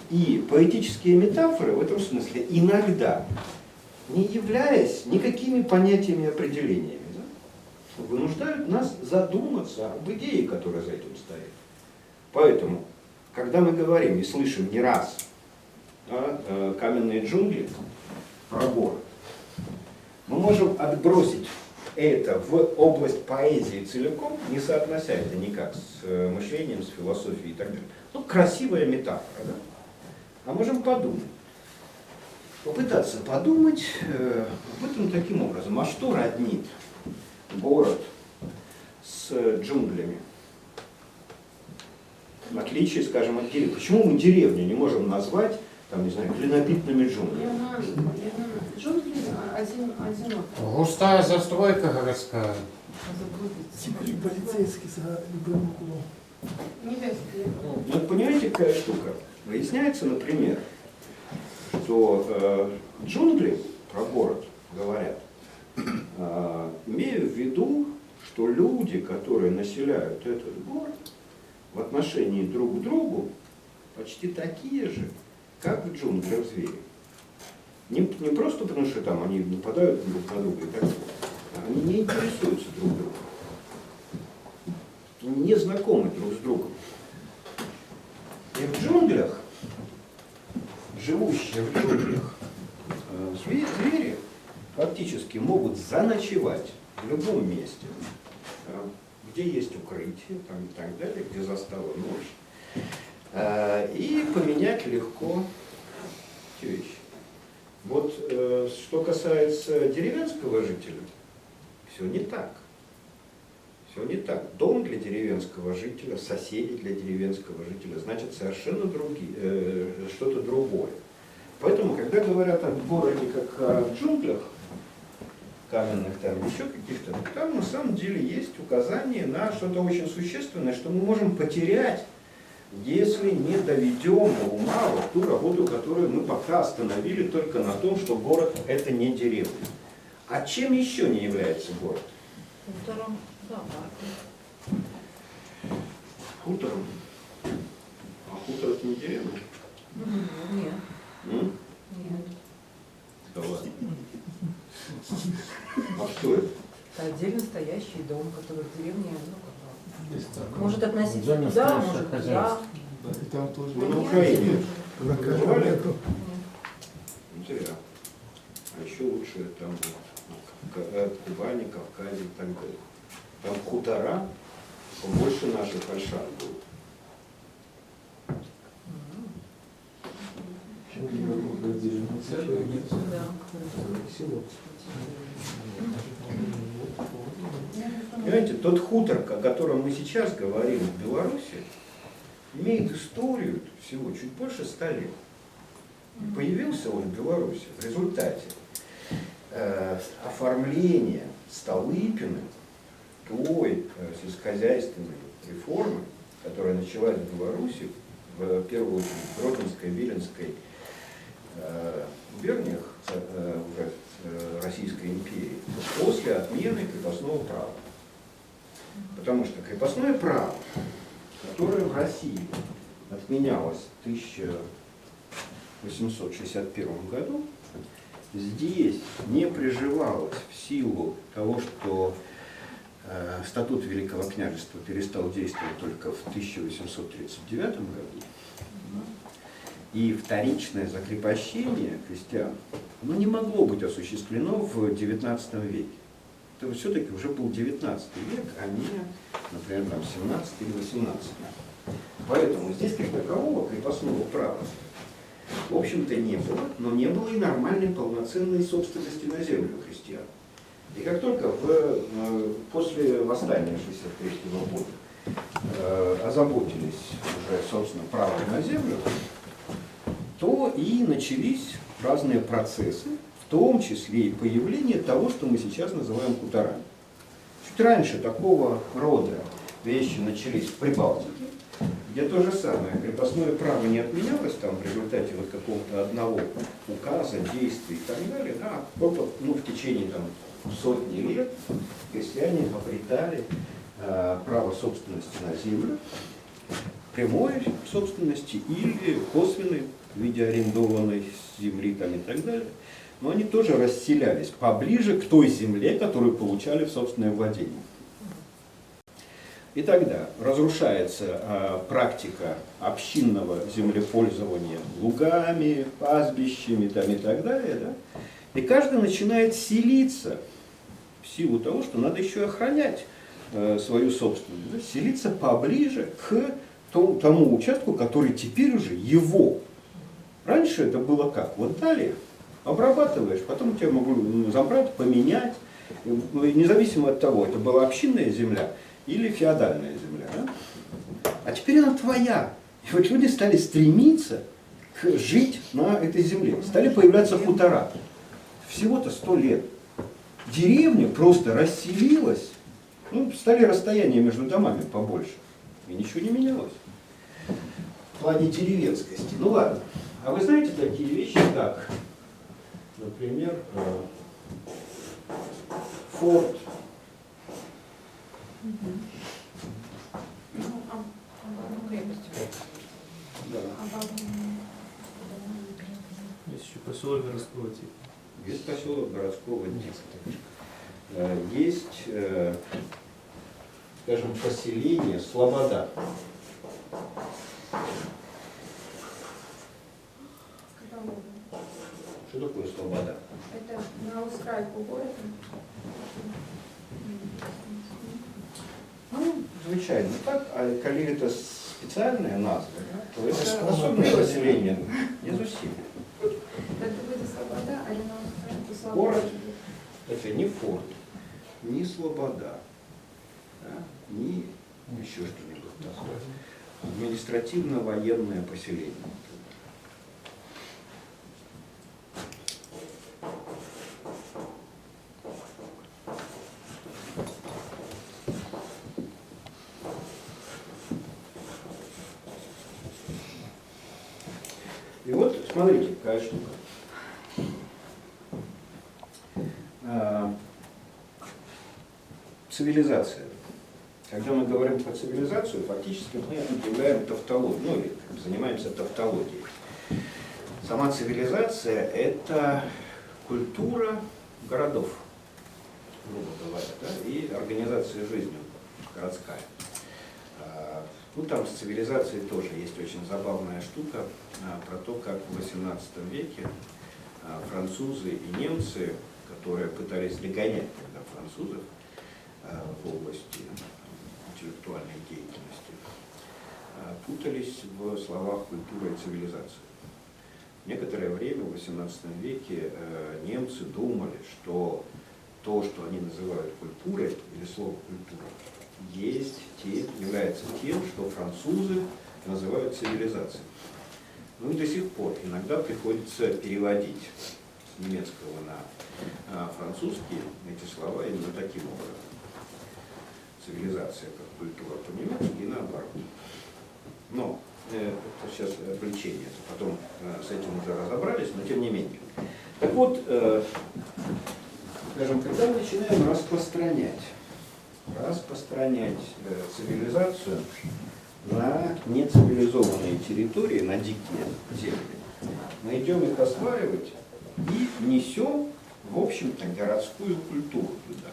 И поэтические метафоры в этом смысле иногда, не являясь никакими понятиями и определениями, да, вынуждают нас задуматься об идее, которая за этим стоит. Поэтому, когда мы говорим и слышим не раз каменные джунгли про город, мы можем отбросить это в область поэзии целиком, не соотнося это никак с мышлением, с философией и так далее. Ну, красивая метафора, да? А можем подумать. Попытаться подумать об этом таким образом. А что роднит город с джунглями? В отличие, скажем, от деревни. Почему мы деревню не можем назвать, там, не знаю, глинобитными джунглями? Джунгли одиноко. Густая застройка городская. Теперь полицейский за любым углом. Небесные. Ну, понимаете, какая штука? Выясняется, например, что джунгли про город говорят, имея в виду, что люди, которые населяют этот город, в отношении друг к другу почти такие же, как в джунглях звери. Не просто потому, что там они нападают друг на друга и так далее. Они не интересуются друг другом. Они не знакомы друг с другом. И в джунглях, живущие в джунглях, звери фактически могут заночевать в любом месте, где есть укрытие там, и так далее, где застала ночь, и поменять легко вещи. Вот что касается деревенского жителя, все не так. Все не так. Дом для деревенского жителя, соседи для деревенского жителя значит совершенно что-то другое. Поэтому, когда говорят о городе как о джунглях, каменных там, еще каких-то, там на самом деле есть указание на что-то очень существенное, что мы можем потерять, если не доведем до ума вот ту работу, которую мы пока остановили только на том, что город это не деревня. А чем еще не является город? Хутором, зоопарком. Хутором. А хутор это не деревня? Нет, М? нет. Да ладно. А что это? Это отдельно стоящий дом, который в деревне, ну, Есть так. может относиться Отдельно туда, стоящее может туда. хозяйство. И там тоже. Вы на Украине На каждом бывали? метро. Ну, зря. А еще лучше там Кубани, Кавказе и так далее. Там хутора побольше наших альшан будут. Да. Село. Понимаете, тот хутор, о котором мы сейчас говорим в Беларуси, имеет историю всего чуть больше 100 лет. И появился он в Беларуси в результате оформления Столыпиным той сельскохозяйственной реформы, которая началась в Беларуси, в первую очередь в Гродненской, Виленской губерниях уже Российской империи, после отмены крепостного права. Потому что крепостное право, которое в России отменялось в 1861 году, здесь не приживалось в силу того, что статут Великого княжества перестал действовать только в 1839 году, и вторичное закрепощение крестьян не могло быть осуществлено в XIX веке. Это все-таки уже был XIX век, а не, например, там, 17 или 18. Поэтому здесь как такового крепостного права в общем-то не было, но не было и нормальной полноценной собственности на землю крестьян. И как только после восстания 1963 года озаботились уже, собственно, правом на землю, то и начались разные процессы, в том числе и появление того, что мы сейчас называем хуторами. Чуть раньше такого рода вещи начались в Прибалтике, где то же самое, крепостное право не отменялось там в результате вот какого-то одного указа, действий и так далее, да, в течение там, сотни лет крестьяне обретали право собственности на землю, прямой собственности или косвенной в виде арендованной земли там, и так далее. Но они тоже расселялись поближе к той земле, которую получали в собственное владение. И тогда разрушается практика общинного землепользования лугами, пастбищами там, и так далее. Да? И каждый начинает селиться в силу того, что надо еще охранять свою собственность, да, селиться поближе к тому участку, который теперь уже его. Раньше это было как? Вот дали, обрабатываешь, потом тебя могут забрать, поменять, независимо от того, это была общинная земля или феодальная земля. Да? А теперь она твоя. И вот люди стали стремиться жить на этой земле. Стали появляться хутора. Всего-то 100 лет. Деревня просто расселилась. Ну, стали расстояния между домами побольше. И ничего не менялось. В плане деревенскости. Ну ладно. А вы знаете такие вещи, как, например, форт. Да. Есть еще поселок городского типа. Есть поселок городского типа. Есть, скажем, поселение Слобода. Что такое Слобода? Это на ускрайку города. Ну, звичайно так, а коли это специальная назва, то это особое поселение. Не зовсім. Это будет Слобода, а на ускрайку Слобода. Город это не форт, не Слобода, да, не еще что-нибудь такое. Административно-военное поселение. И вот, смотрите, какая штука. Цивилизация. Когда мы говорим про цивилизацию, фактически мы определяем тавтологию, ну или занимаемся тавтологией. Сама цивилизация – это культура городов, грубо говоря, да, и организация жизни городская. Ну, там с цивилизацией тоже есть очень забавная штука про то, как в XVIII веке французы и немцы, которые пытались догонять тогда французов в области интеллектуальной деятельности, путались в словах культура и цивилизация. Некоторое время в XVIII веке немцы думали, что то, что они называют культурой, или слово культура, является тем, что французы называют цивилизацией. Ну и до сих пор иногда приходится переводить с немецкого на французский эти слова именно таким образом. Цивилизация как культура по-немецки и наоборот. Но это сейчас отвлечение, потом с этим уже разобрались, но тем не менее. Так вот, скажем, когда мы начинаем распространять цивилизацию на нецивилизованные территории, на дикие земли, мы идем их осваивать и несем, в общем-то, городскую культуру туда.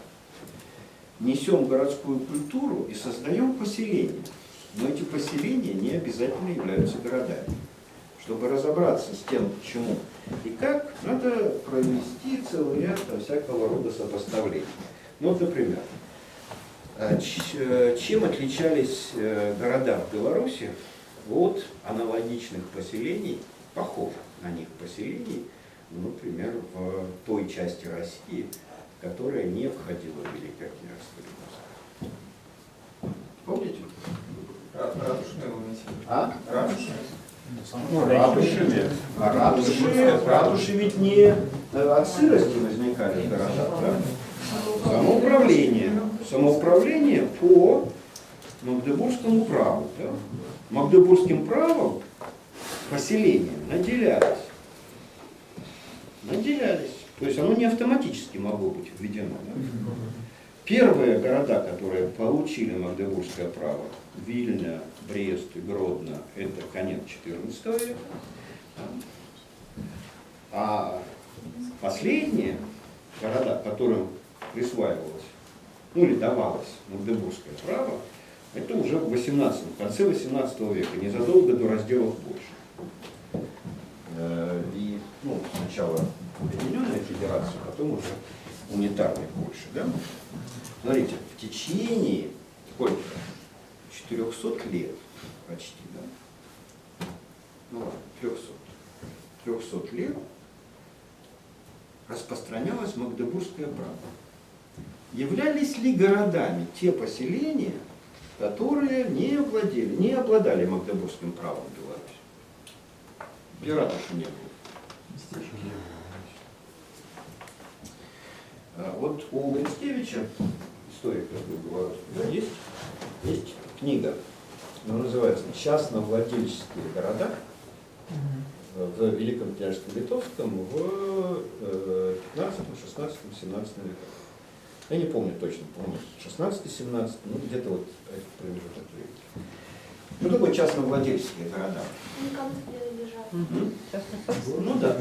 Несем городскую культуру и создаем поселения. Но эти поселения не обязательно являются городами. Чтобы разобраться с тем, почему и как, надо провести целый ряд всякого рода сопоставлений. Ну, вот, например, чем отличались города в Беларуси от аналогичных поселений, похожих на них поселений, например, в той части России, которая не входила в Великое княжество Литовское. Помните? Ратушные А? Ратушные. Ратуши ведь не от сырости возникали города, да? Самоуправление по Магдебургскому праву. Да? Магдебургским правом поселения наделялись. То есть оно не автоматически могло быть введено. Да? Первые города, которые получили Магдебургское право, Вильна, Брест и Гродно, это конец XIV века. А последние города, которым присваивалось, ну или давалось Магдебургское право, это уже в конце XVIII века, незадолго до разделов Польши. И сначала Объединенная Федерация, потом уже унитарной Польши, да? Смотрите, в течение сколько? 400 лет почти, да? Ну ладно, 300. 300 лет распространялось магдебургское право. Являлись ли городами те поселения, которые не обладали магдебургским правом в Беларуси? Пиратов не было. Вот у Грицкевича, историк такой белорусский, да, есть книга, она называется «Частновладельческие города» в Великом княжестве Литовском в 15, 16, 17 веках. Я не помню точно, по-моему, 16-17, ну где-то вот этот промежуток времени. Что такое частновладельческие города? Ну да.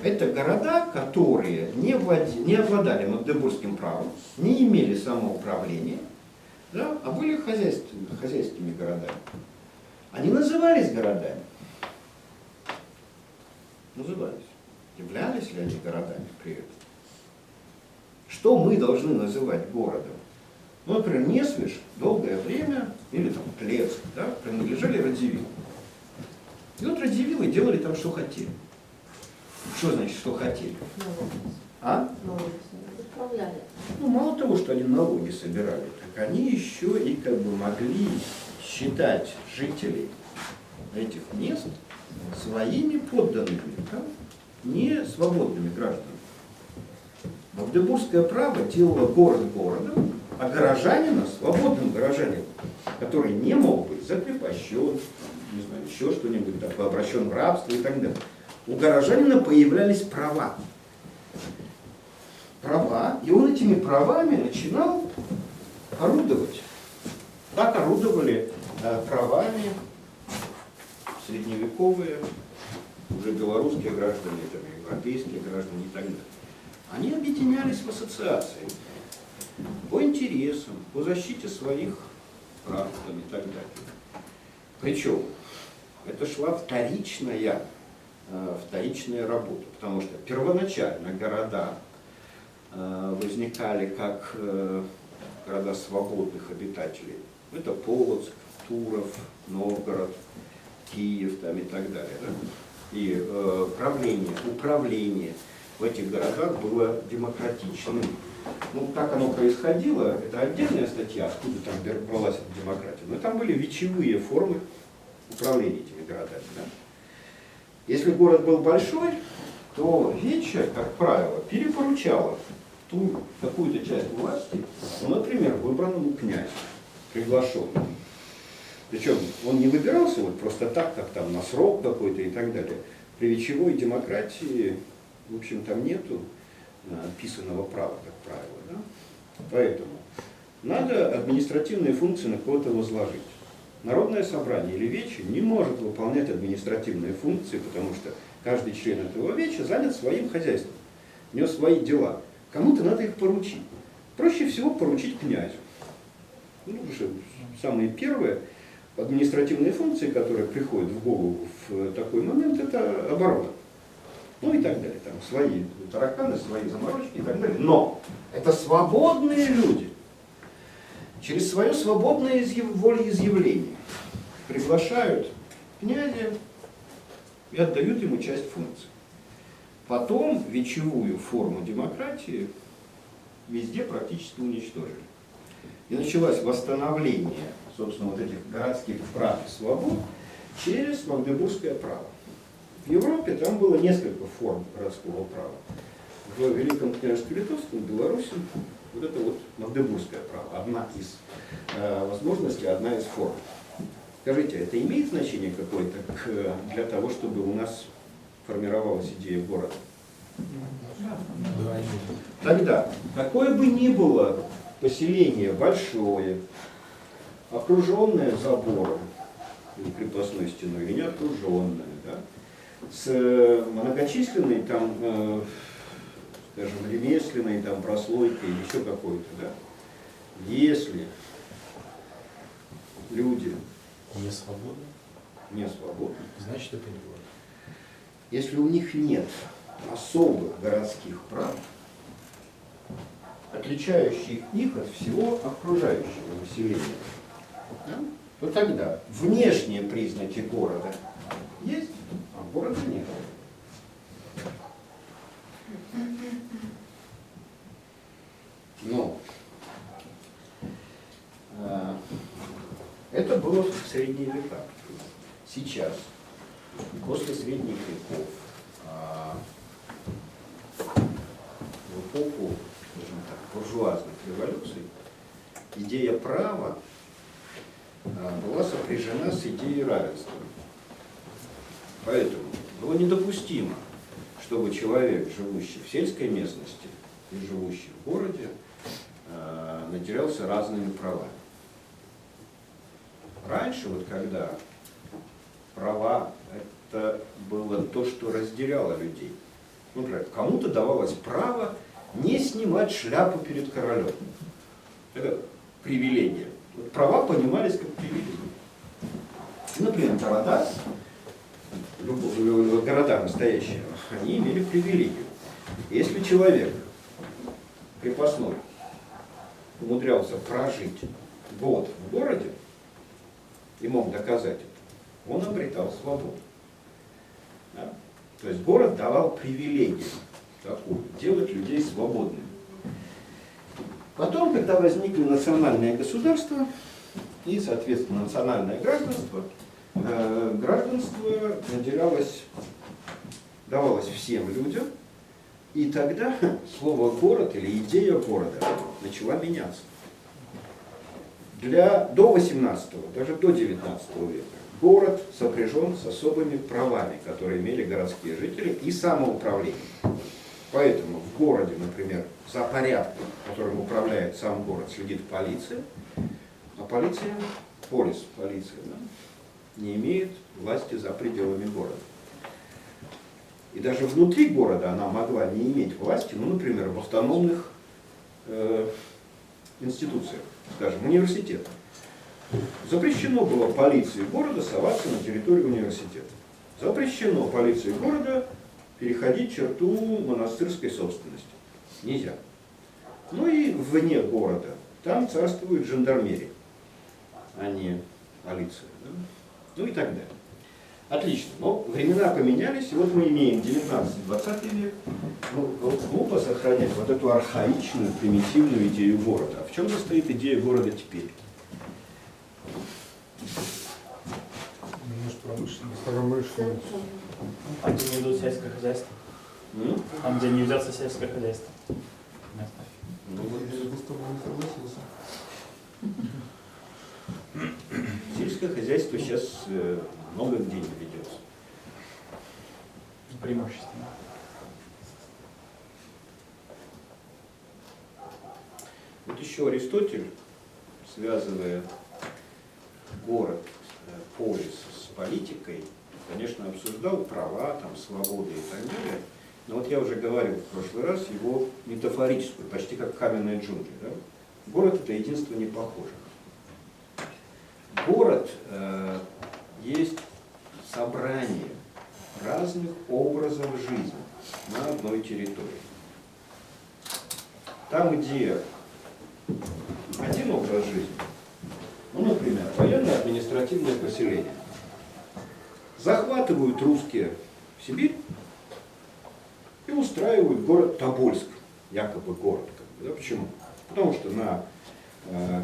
Это города, которые не обладали магдебургским правом, не имели самоуправления, да, а были хозяйственными городами. Они назывались городами. Назывались. Являлись ли они городами при этом? Что мы должны называть городом? Ну, например, Несвиж долгое время, или там Тлецк, да, принадлежали Радзивиллу. И вот Радзивиллы делали там, что хотели. Что значит, что хотели? А? Управляли. Ну, мало того, что они налоги собирали, так они еще и как бы могли считать жителей этих мест своими подданными, да? Не свободными гражданами. Магдебургское право делало город городом, а горожанина свободным горожанином, который не мог быть закрепощен, не знаю, еще что-нибудь такое, обращен в рабство и так далее. У горожанина появлялись права. Права, и он этими правами начинал орудовать. Так орудовали правами средневековые, уже белорусские граждане, там, европейские граждане и так далее. Они объединялись в ассоциации по интересам, по защите своих прав там, и так далее. Причем это шла вторичная работа, потому что первоначально города возникали как города свободных обитателей. Это Полоцк, Туров, Новгород, Киев там, и так далее. Да? И управление в этих городах было демократичным. Ну, как оно происходило, это отдельная статья, откуда там бралась эта демократия. Но там были вечевые формы управления этими городами. Да? Если город был большой, то вече, как правило, перепоручала ту какую-то часть власти, ну, например, выбранному князю, приглашенному. Причем он не выбирался вот просто так, как там на срок какой-то и так далее. При вечевой демократии, в общем, там нету писанного права, как правило. Да? Поэтому надо административные функции на кого-то возложить. Народное собрание или вече не может выполнять административные функции, потому что каждый член этого веча занят своим хозяйством, у него свои дела. Кому-то надо их поручить. Проще всего поручить князю. Ну, уже самые первые административные функции, которые приходят в голову в такой момент, это оборона. Ну и так далее. Там свои тараканы, свои заморочки и так далее. Но это свободные люди. Через свое свободное волеизъявление приглашают князя и отдают ему часть функций. Потом вечевую форму демократии везде практически уничтожили. И началось восстановление, собственно, вот этих городских прав и свобод через магдебургское право. В Европе там было несколько форм городского права. В Великом княжестве Литовском, в Беларуси, вот это вот магдебургское право, одна из возможностей, одна из форм. Скажите, это имеет значение какое-то для того, чтобы у нас формировалась идея города? Тогда, какое бы ни было поселение большое, окруженное забором, или крепостной стеной, или не окруженное, да, с многочисленной там, скажем, ремесленной там прослойкой или еще какой-то, да, если люди Не свободны, не свободны, значит это не город. если у них нет особых городских прав, отличающих их от всего окружающего населения, да, то тогда внешние признаки города есть, а города нет. Но это было в средние века. Сейчас, после средних веков, в эпоху, скажем так, буржуазных революций, идея права была сопряжена с идеей равенства. Поэтому было недопустимо, чтобы человек, живущий в сельской местности и живущий в городе, наделялся разными правами. Раньше, вот когда права, это было то, что разделяло людей. Например, кому-то давалось право не снимать шляпу перед королем. Это привилегия. Вот права понимались как привилегия. Например, города настоящие, они имели привилегию. Если человек крепостной умудрялся прожить год в городе и мог доказать это, он обретал свободу. Да? То есть город давал привилегию такую, делать людей свободными. Потом, когда возникли национальные государства и, соответственно, национальное гражданство, гражданство давалось всем людям, и тогда слово «город» или идея города начала меняться. До 18-го, даже до 19 века город сопряжен с особыми правами, которые имели городские жители, и самоуправление. Поэтому в городе, например, за порядком, которым управляет сам город, следит полиция, а полиция, полиция, да, не имеет власти за пределами города. И даже внутри города она могла не иметь власти, ну, например, в автономных институциях, скажем, университетах. Запрещено было полиции города соваться на территорию университета. Запрещено полиции города переходить черту монастырской собственности. Нельзя. Ну и вне города. Там царствует жандармерия, а не полиция. Да? Ну и так далее. Отлично. Но времена поменялись, и вот мы имеем 19-20 век. Ну, глупо сохранять вот эту архаичную, примитивную идею города. А в чем состоит идея города теперь? Может, промышленность. Промышленность. Там, где не идут сельское хозяйство. Там, где не ведется сельское хозяйство. Ну, вот, Я бы с тобой не согласился. сельское хозяйство сейчас много где не ведется. Преимущественно. Вот еще Аристотель, связывая город, полис с политикой, конечно, обсуждал права, там, свободы и так далее. Но вот я уже говорил в прошлый раз его метафорическую, почти как каменные джунгли. Да? Город — это единство непохожих. Город есть собрание разных образов жизни на одной территории. Там, где один образ жизни, ну, например, военно-административное поселение, захватывают русские в Сибирь и устраивают город Тобольск, якобы город. Да? Почему? Потому что на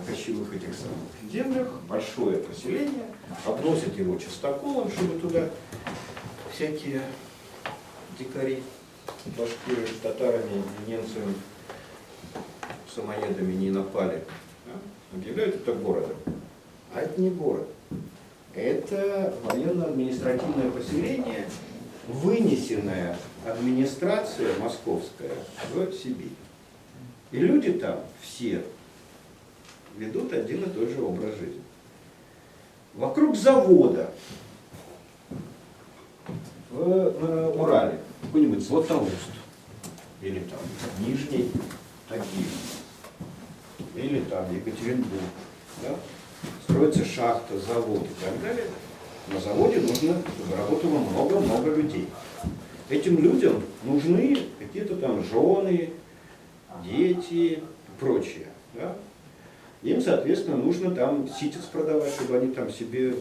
кочевых этих самых землях большое поселение, обносят его частоколом, чтобы туда всякие дикари, башкиры с татарами, немцами, самоедами не напали. Да? Объявляют это городом. А это не город. Это военно-административное поселение, вынесенная администрация московская в Сибирь. И люди там все ведут один и тот же образ жизни. Вокруг завода на Урале, какой-нибудь Златоуст, или там Нижний Тагил, или там Екатеринбург, да? Строится шахта, завод и так далее. На заводе нужно, чтобы работало много-много людей. Этим людям нужны какие-то там жены, дети, прочее, да, им, соответственно, нужно там ситец продавать, чтобы они там себе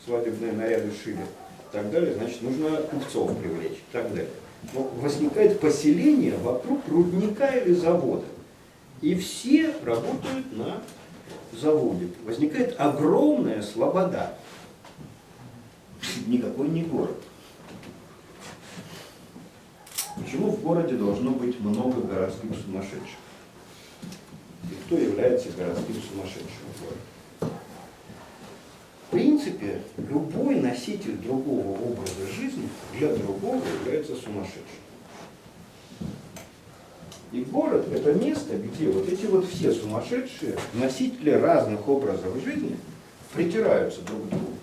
свадебные наряды шили и так далее, значит, нужно купцов привлечь и так далее. Но возникает поселение вокруг рудника или завода, и все работают на заводе. Возникает огромная слобода. Никакой не город. Почему в городе должно быть много городских сумасшедших? И кто является городским сумасшедшим в городе? В принципе, любой носитель другого образа жизни для другого является сумасшедшим. И город – это место, где вот эти вот все сумасшедшие, носители разных образов жизни, притираются друг к другу.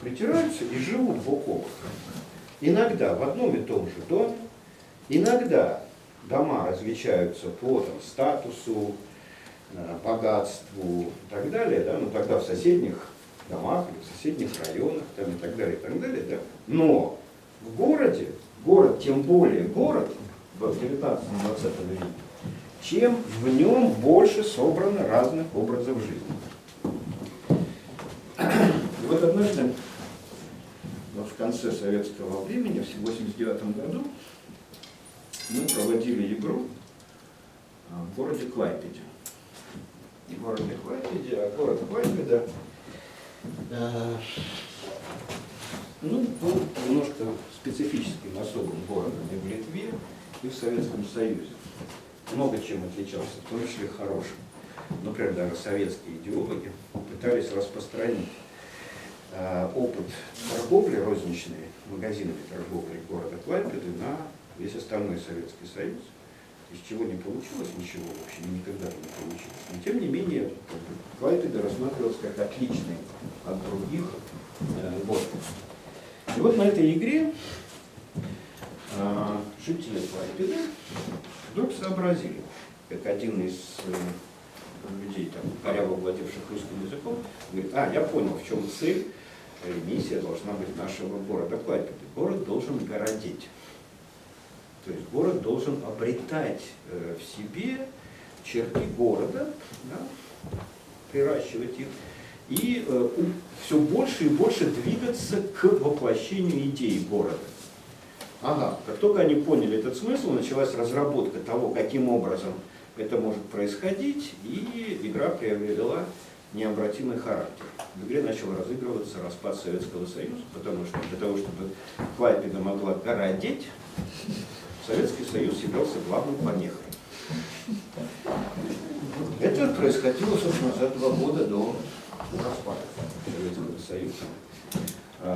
Притираются и живут бок о бок. Иногда в одном и том же доме, иногда дома различаются по там, статусу, богатству и так далее, да, но тогда в соседних домах или в соседних районах там, и так далее, да. Но в городе, город, тем более город в 19-20 веке, чем в нем больше собрано разных образов жизни. И вот однажды, в конце советского времени, в 1989 году, мы проводили игру в городе Клайпеде. Не в городе Клайпеде, а город Клайпеда был немножко специфическим, особым городом и в Литве, и в Советском Союзе. Много чем отличался, в том числе хорошим. Например, даже советские идеологи пытались распространить опыт торговли розничной, магазинами торговли города Клайпеды на весь остальной Советский Союз, из чего не получилось ничего, вообще никогда не получилось. Но тем не менее, Клайпеда рассматривалась как отличный от других город. И вот на этой игре жители Клайпеды вдруг сообразили, как один из людей, там, коряво владевших русским языком, говорит: я понял, в чем цель и миссия должна быть нашего города Клайпеды. Город должен городеть. То есть город должен обретать в себе черты города, да, приращивать их, и все больше и больше двигаться к воплощению идей города. Как только они поняли этот смысл, началась разработка того, каким образом это может происходить, и игра приобрела необратимый характер. В игре начал разыгрываться распад Советского Союза, потому что для того, чтобы Клайпеда могла городеть, Советский Союз являлся главным помехой. Это происходило, собственно, за 2 года до распада Советского Союза.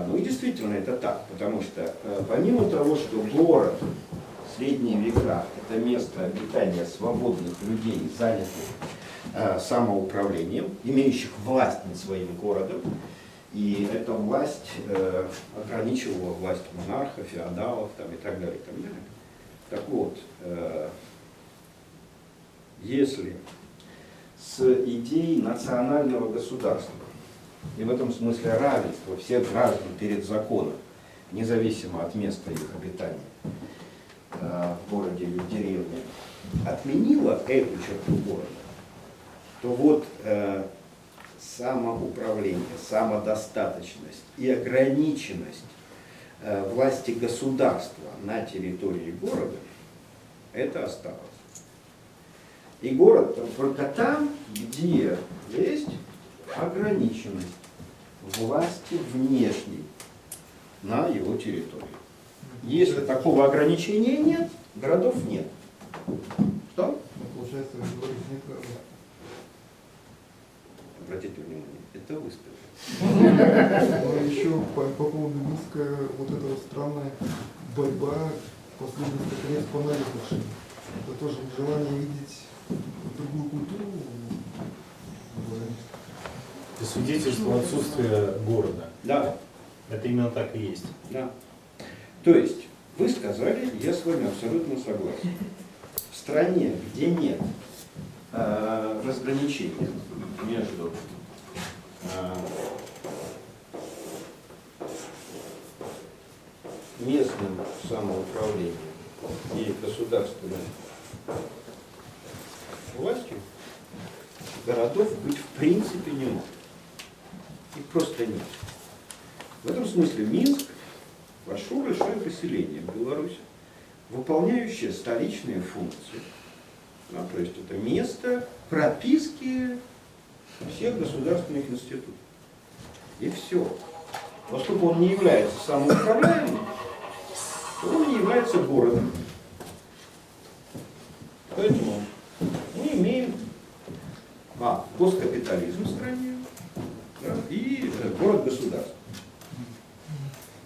Ну и действительно это так, потому что помимо того, что город в средние века – это место обитания свободных людей, занятых самоуправлением, имеющих власть над своим городом, и эта власть ограничивала власть монархов, феодалов там, и так далее, и так далее. Так вот, если с идеей национального государства, и в этом смысле равенства всех граждан перед законом, независимо от места их обитания в городе или в деревне, отменила эту черту города, то вот самоуправление, самодостаточность и ограниченность власти государства на территории города, это осталось. И город только там, где есть ограниченность власти внешней на его территории. Если такого ограничения нет, городов нет. Что? Получается, в городе нет города. Обратите внимание, это вы сказали. Но еще по поводу Минска, вот эта вот странная борьба последних лет по набережной. Это тоже желание видеть другую культуру. Это свидетельство отсутствия города. Да. Это именно так и есть. Да. То есть, вы сказали, я с вами абсолютно согласен. В стране, где нет разграничения между местным самоуправлением и государственным властью, городов быть в принципе не может. Их просто нет. В этом смысле Минск большое поселение в Беларуси, выполняющее столичные функции. Да, то есть это место прописки всех государственных институтов. И все. Поскольку он не является самоуправляемым, то он не является городом. Поэтому мы имеем посткапитализм в стране, да, и город-государство.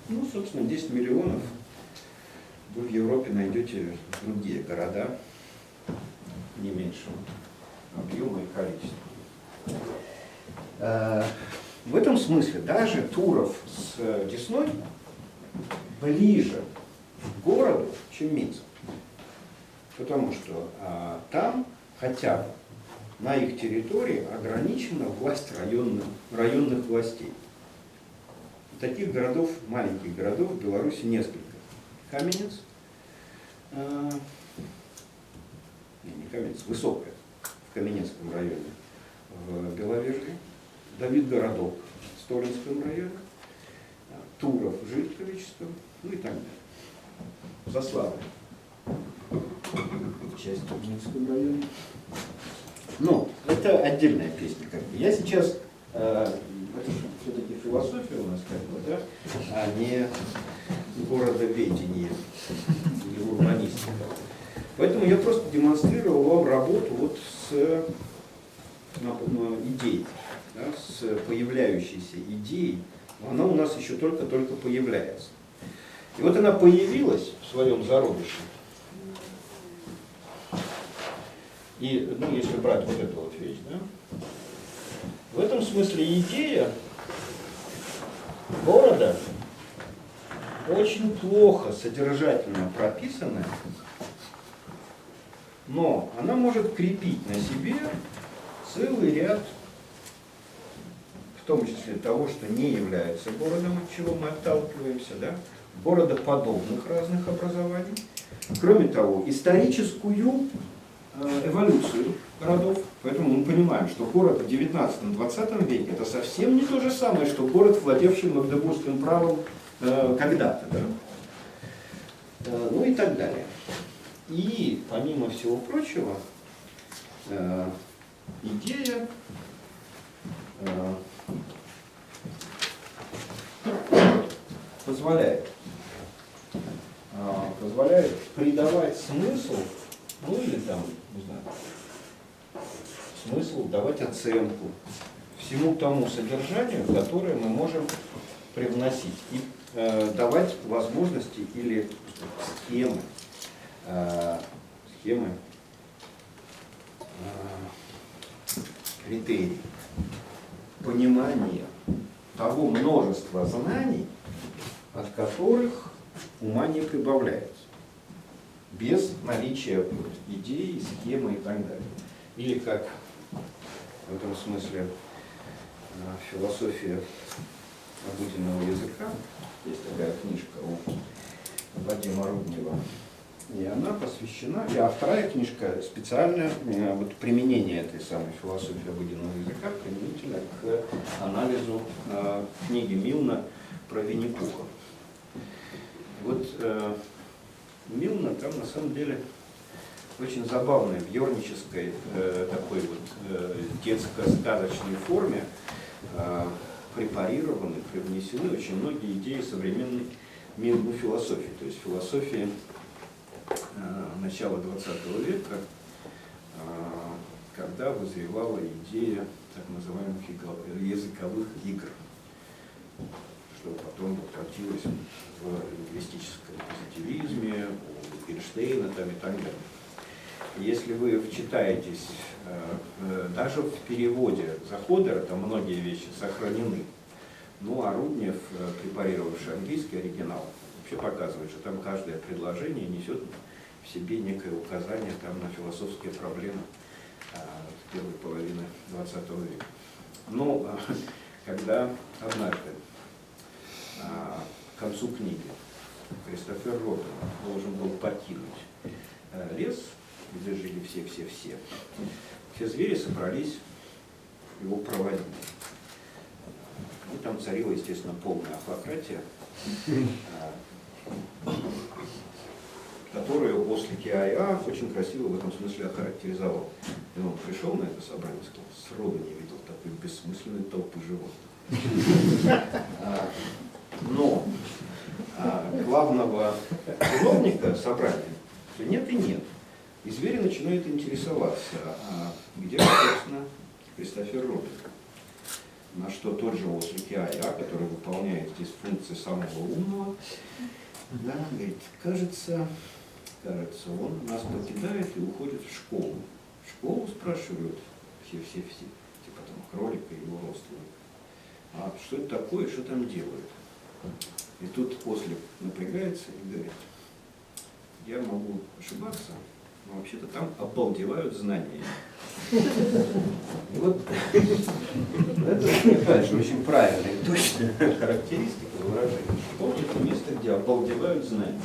Ну, собственно, 10 миллионов вы в Европе найдете другие города не меньшего объема и количества. В этом смысле даже Туров с Десной ближе к городу, чем Минск. Потому что там хотя бы на их территории ограничена власть районных властей. И таких городов, маленьких городов в Беларуси несколько. Каменец, не Каменец, Высокое в Каменецком районе в Беловежье, Давидгородок в Столинском районе, Туров в Житковичском, ну и так далее. Заславль, часть в Минском районе. Но это отдельная песня. Как бы. Я сейчас, это все-таки философия у нас как бы, да, а не городоведение или урбанистика. Поэтому я просто демонстрировал вам работу вот с идеей, да, с появляющейся идеей. Она у нас еще только-только появляется. И вот она появилась в своем зародыше. И, ну, если брать вот эту вот вещь, да, в этом смысле идея города очень плохо содержательно прописанная, но она может крепить на себе целый ряд, в том числе того, что не является городом, от чего мы отталкиваемся, да, городоподобных разных образований. Кроме того, историческую эволюцию городов. Поэтому мы понимаем, что город в 19-20 веке это совсем не то же самое, что город, владевший магдебургским правом когда-то. Да? Ну и так далее. И, помимо всего прочего, идея позволяет придавать смысл, ну или там, не знаю, смысл, давать оценку всему тому содержанию, которое мы можем привносить, и давать возможности или схемы, критерии понимания того множества знаний, от которых ума не прибавляется, без наличия идей, схемы и так далее. Или как в этом смысле философия обыденного языка, есть такая книжка у Вадима Руднева, и она посвящена, и вторая книжка специальная, вот применение этой самой философии обыденного языка применительно к анализу книги Милна про Винни-Пуха. Вот Милна там на самом деле очень забавной, в ёрнической такой вот детско-сказочной форме препарированы, привнесены очень многие идеи современной мирной философии, то есть философии начала 20 века, когда вызревала идея так называемых языковых игр, что потом воплотилось в лингвистическом позитивизме, у Wittgensteina там и так далее. Если вы вчитаетесь, даже в переводе Заходера, там многие вещи сохранены. Ну а Руднев, препарировавший английский оригинал, вообще показывает, что там каждое предложение несет в себе некое указание там, на философские проблемы первой половины 20 века. Но когда однажды к концу книги Кристофер Робин должен был покинуть лес где жили все. Все звери собрались его проводить. Ну, там царила, естественно, полная автократия, которую Ослик Иа очень красиво в этом смысле охарактеризовал. И он пришел на это собрание и сказал: сроду не видел такой бессмысленной толпы животных. Но главного виновника собрания все нет и нет. И звери начинают интересоваться, где, собственно, Кристофер Робин. На что тот же Ослик Иа, который выполняет здесь функции самого умного, да, говорит: кажется, он нас покидает и уходит в школу. В школу, спрашивают все, типа там кролика и его родственника. А что это такое, что там делают? И тут Ослик напрягается и говорит: я могу ошибаться, но вообще-то там обалдевают знания. Вот это, мне кажется, очень правильная и точная характеристика выражения. Школа — это место, где обалдевают знания.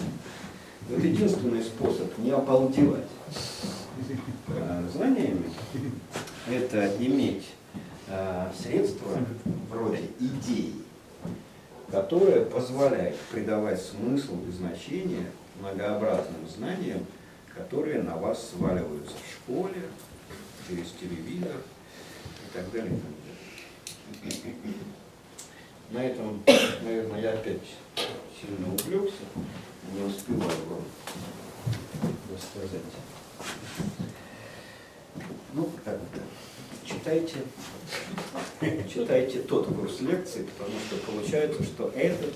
Вот единственный способ не обалдевать знаниями — это иметь средства вроде идей, которое позволяет придавать смысл и значение многообразным знаниям, которые на вас сваливаются в школе, через телевизор и так далее. И так далее. На этом, наверное, я опять сильно увлекся, не успеваю вам рассказать. Ну, как-то читайте тот курс лекций, потому что получается, что этот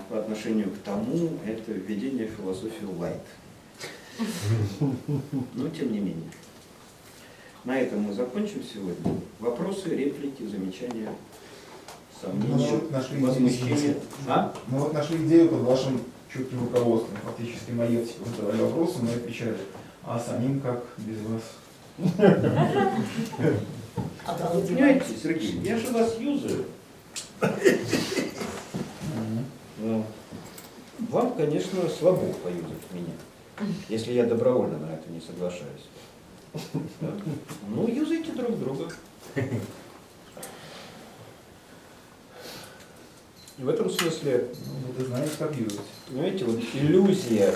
по отношению к тому, это введение в философию лайт. Но тем не менее. На этом мы закончим сегодня. Вопросы, реплики, замечания, сомнения, возмущения. Мы вот нашли идею под вашим чутким руководством. Фактически Маевский задавали вопросы, мы отвечали. А самим как без вас? Понимаете, Сергей, я же вас юзаю. Вам, конечно, слабо поюзать меня, если я добровольно на это не соглашаюсь. Ну, юзайте друг друга. И в этом смысле, Вы знаете, как юзать. понимаете, вот иллюзия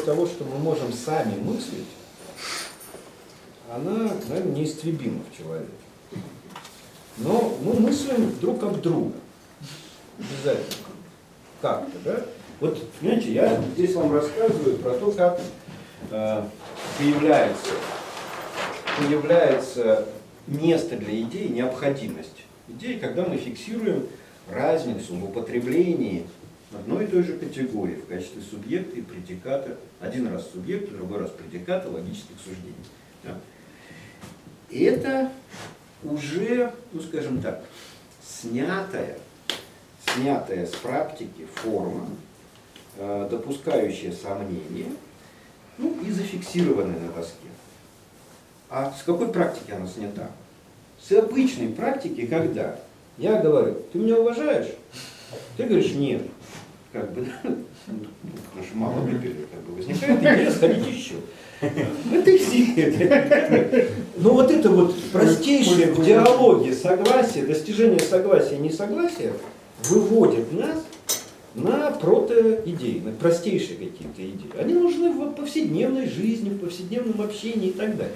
того, что мы можем сами мыслить, она, наверное, неистребима в человеке. Но мы мыслим друг об друга. Обязательно. Как-то, да? Вот, понимаете, я здесь вам рассказываю про то, как появляется место для идей, необходимость идей, когда мы фиксируем разницу в употреблении одной и той же категории в качестве субъекта и предиката. Один раз субъекта, другой раз предиката логических суждений. Да? И это уже, ну скажем так, снятая с практики форма, допускающая сомнения, ну и зафиксированная на доске. А с какой практики она снята? С обычной практики, когда я говорю: ты меня уважаешь? Ты говоришь: нет. Как бы, потому что мало выпили, как бы возникает идея сходить еще. Это идея. Но вот это вот простейшее в диалоге согласие, достижение согласия и несогласия выводит нас на протоидеи, на простейшие какие-то идеи. Они нужны в повседневной жизни, в повседневном общении и так далее.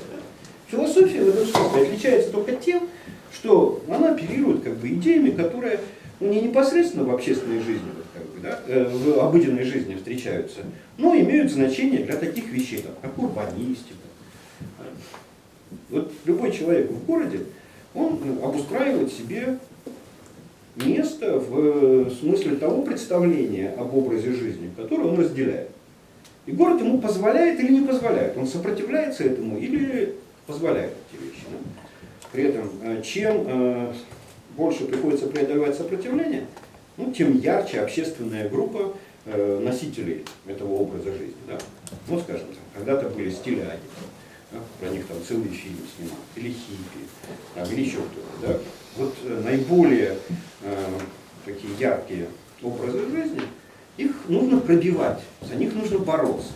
Философия в этом смысле отличается только тем, что она оперирует как бы идеями, которые не непосредственно в общественной жизни, вот как бы, да, в обыденной жизни встречаются, но имеют значение для таких вещей, там, как урбанистика. Вот любой человек в городе, он обустраивает себе место в смысле того представления об образе жизни, которое он разделяет. И город ему позволяет или не позволяет, он сопротивляется этому или позволяет эти вещи. Да? При этом, чем больше приходится преодолевать сопротивление, ну, тем ярче общественная группа носителей этого образа жизни. Да? Ну, скажем, когда-то были стиляги, да? Про них там целый фильм снимал, или хиппи, или еще кто-то. Да? Вот наиболее такие яркие образы жизни, их нужно пробивать, за них нужно бороться.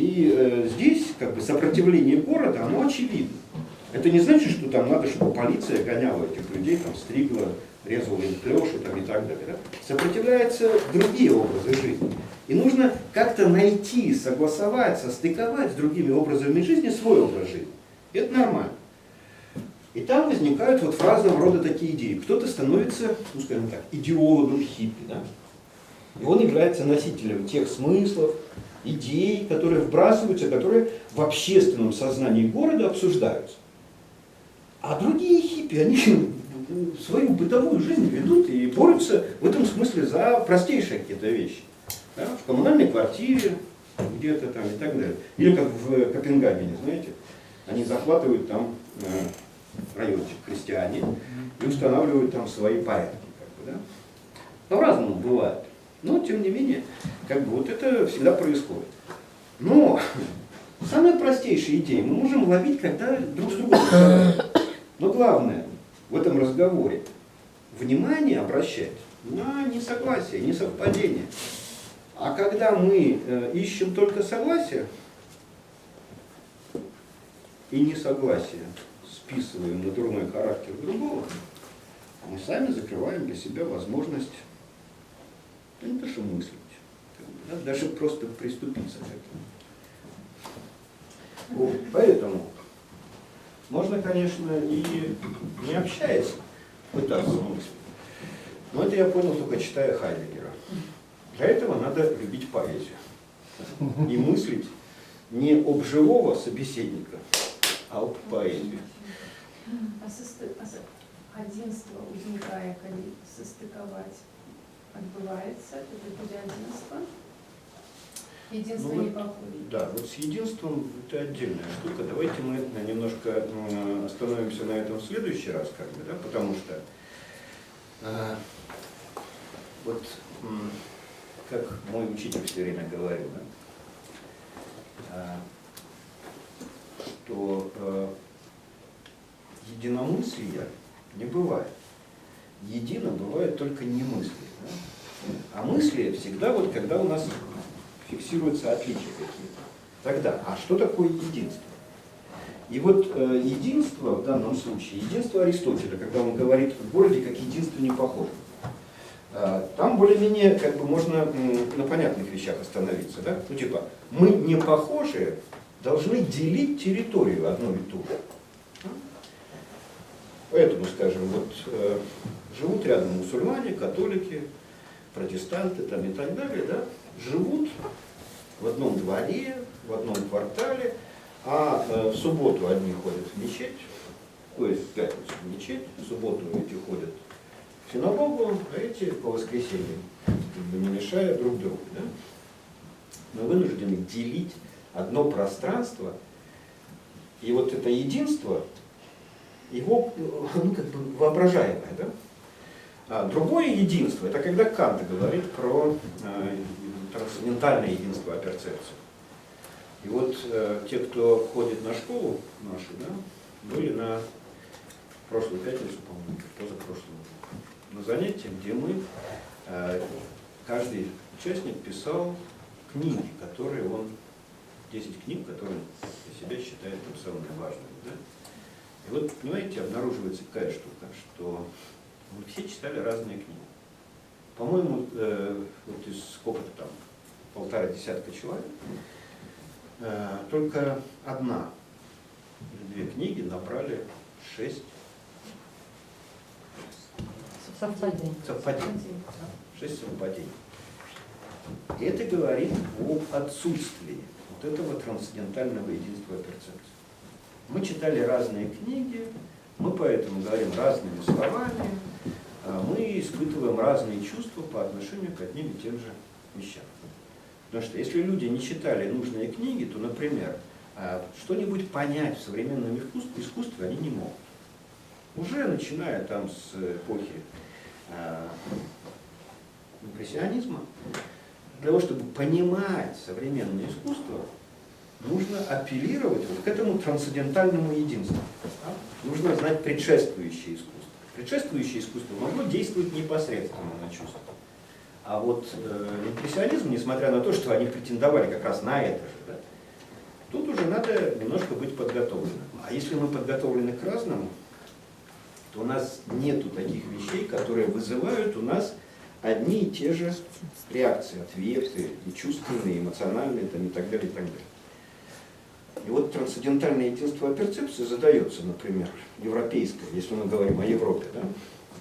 И здесь как бы сопротивление города, оно очевидно. Это не значит, что там надо, чтобы полиция гоняла этих людей, там стригла, резала им клёши там, и так далее. Да? Сопротивляются другие образы жизни. И нужно как-то найти, согласовать, состыковать с другими образами жизни свой образ жизни. И это нормально. И там возникают вот разного рода такие идеи. Кто-то становится, ну скажем так, идеологом хиппи. Да? И он является носителем тех смыслов, идей, которые вбрасываются, которые в общественном сознании города обсуждаются. А другие хиппи, они свою бытовую жизнь ведут и борются в этом смысле за простейшие какие-то вещи. Да? В коммунальной квартире, где-то там и так далее. Или как в Копенгагене, знаете, они захватывают там райончик крестьяне и устанавливают там свои порядки. Как бы, да? По-разному бывает. Но, тем не менее, как бы вот это всегда происходит. Но самые простейшие идеи мы можем ловить, когда друг с другом разговариваем. Но главное в этом разговоре внимание обращать на несогласие, несовпадение. А когда мы ищем только согласие и несогласие списываем на дурной характер другого, мы сами закрываем для себя возможность не то что мыслить, да, даже просто приступиться к этому. Вот, поэтому можно, конечно, и не общаясь пытаться мыслить. Но это я понял только читая Хайдеггера. Для этого надо любить поэзию. И мыслить не об живого собеседника, а об поэзии. Адзінства ўзнікае, калі састыкаваць адбываецца, это будзе адзінства. Единство Ну, не походит. Да, вот с единством это отдельная штука. Давайте мы немножко остановимся на этом в следующий раз, как бы, да, потому что вот как мой учитель все время говорил, да, что единомыслия не бывает. Едино бывает только не мысли. Да? А мысли всегда вот когда у нас фиксируются отличия какие-то. Тогда, а что такое единство? И вот единство в данном случае, единство Аристотеля, когда он говорит в городе как единство не похоже. Там более-менее как бы можно на понятных вещах остановиться. Да? Ну типа, мы не похожие должны делить территорию одну и ту же. Поэтому, скажем, вот живут рядом мусульмане, католики, протестанты там, и так далее, да, живут в одном дворе, в одном квартале, а в субботу одни ходят в мечеть, то есть в пятницу в мечеть, в субботу эти ходят в синагогу, а эти по воскресеньям, как бы не мешая друг другу. Да? Мы вынуждены делить одно пространство, и вот это единство, его, ну, как бы воображаемое, да? А другое единство, это когда Кант говорит про трансцендентальное единство перцепции. И вот те, кто ходит на школу нашу, да, были на прошлую пятницу, по-моему, позапрошлую, на занятии, где мы, каждый участник писал книги, которые он, 10 книг, которые для себя считает там самыми важными. Да? И вот, понимаете, обнаруживается какая штука, что мы все читали разные книги. По-моему, вот из сколько-то там, 1,5 десятка человек, только одна или 2 книги набрали 6 совпадений. 6 совпадений. И это говорит об отсутствии вот этого трансцендентального единства перцепции. Мы читали разные книги, мы поэтому говорим разными словами, мы испытываем разные чувства по отношению к одним и тем же вещам. Потому что если люди не читали нужные книги, то, например, что-нибудь понять в современном искусстве они не могут. Уже начиная там с эпохи импрессионизма, для того, чтобы понимать современное искусство, нужно апеллировать вот к этому трансцендентальному единству. Нужно знать предшествующее искусство. Предшествующее искусство могло действовать непосредственно на чувства. А вот импрессионизм, несмотря на то, что они претендовали как раз на это же, да, Тут уже надо немножко быть подготовленным. А если мы подготовлены к разному, то у нас нету таких вещей, которые вызывают у нас одни и те же реакции, ответы, и чувственные, и эмоциональные, там, и так далее, и так далее. И вот трансцендентальное единство перцепции задается, например, европейское, если мы говорим о Европе. Да?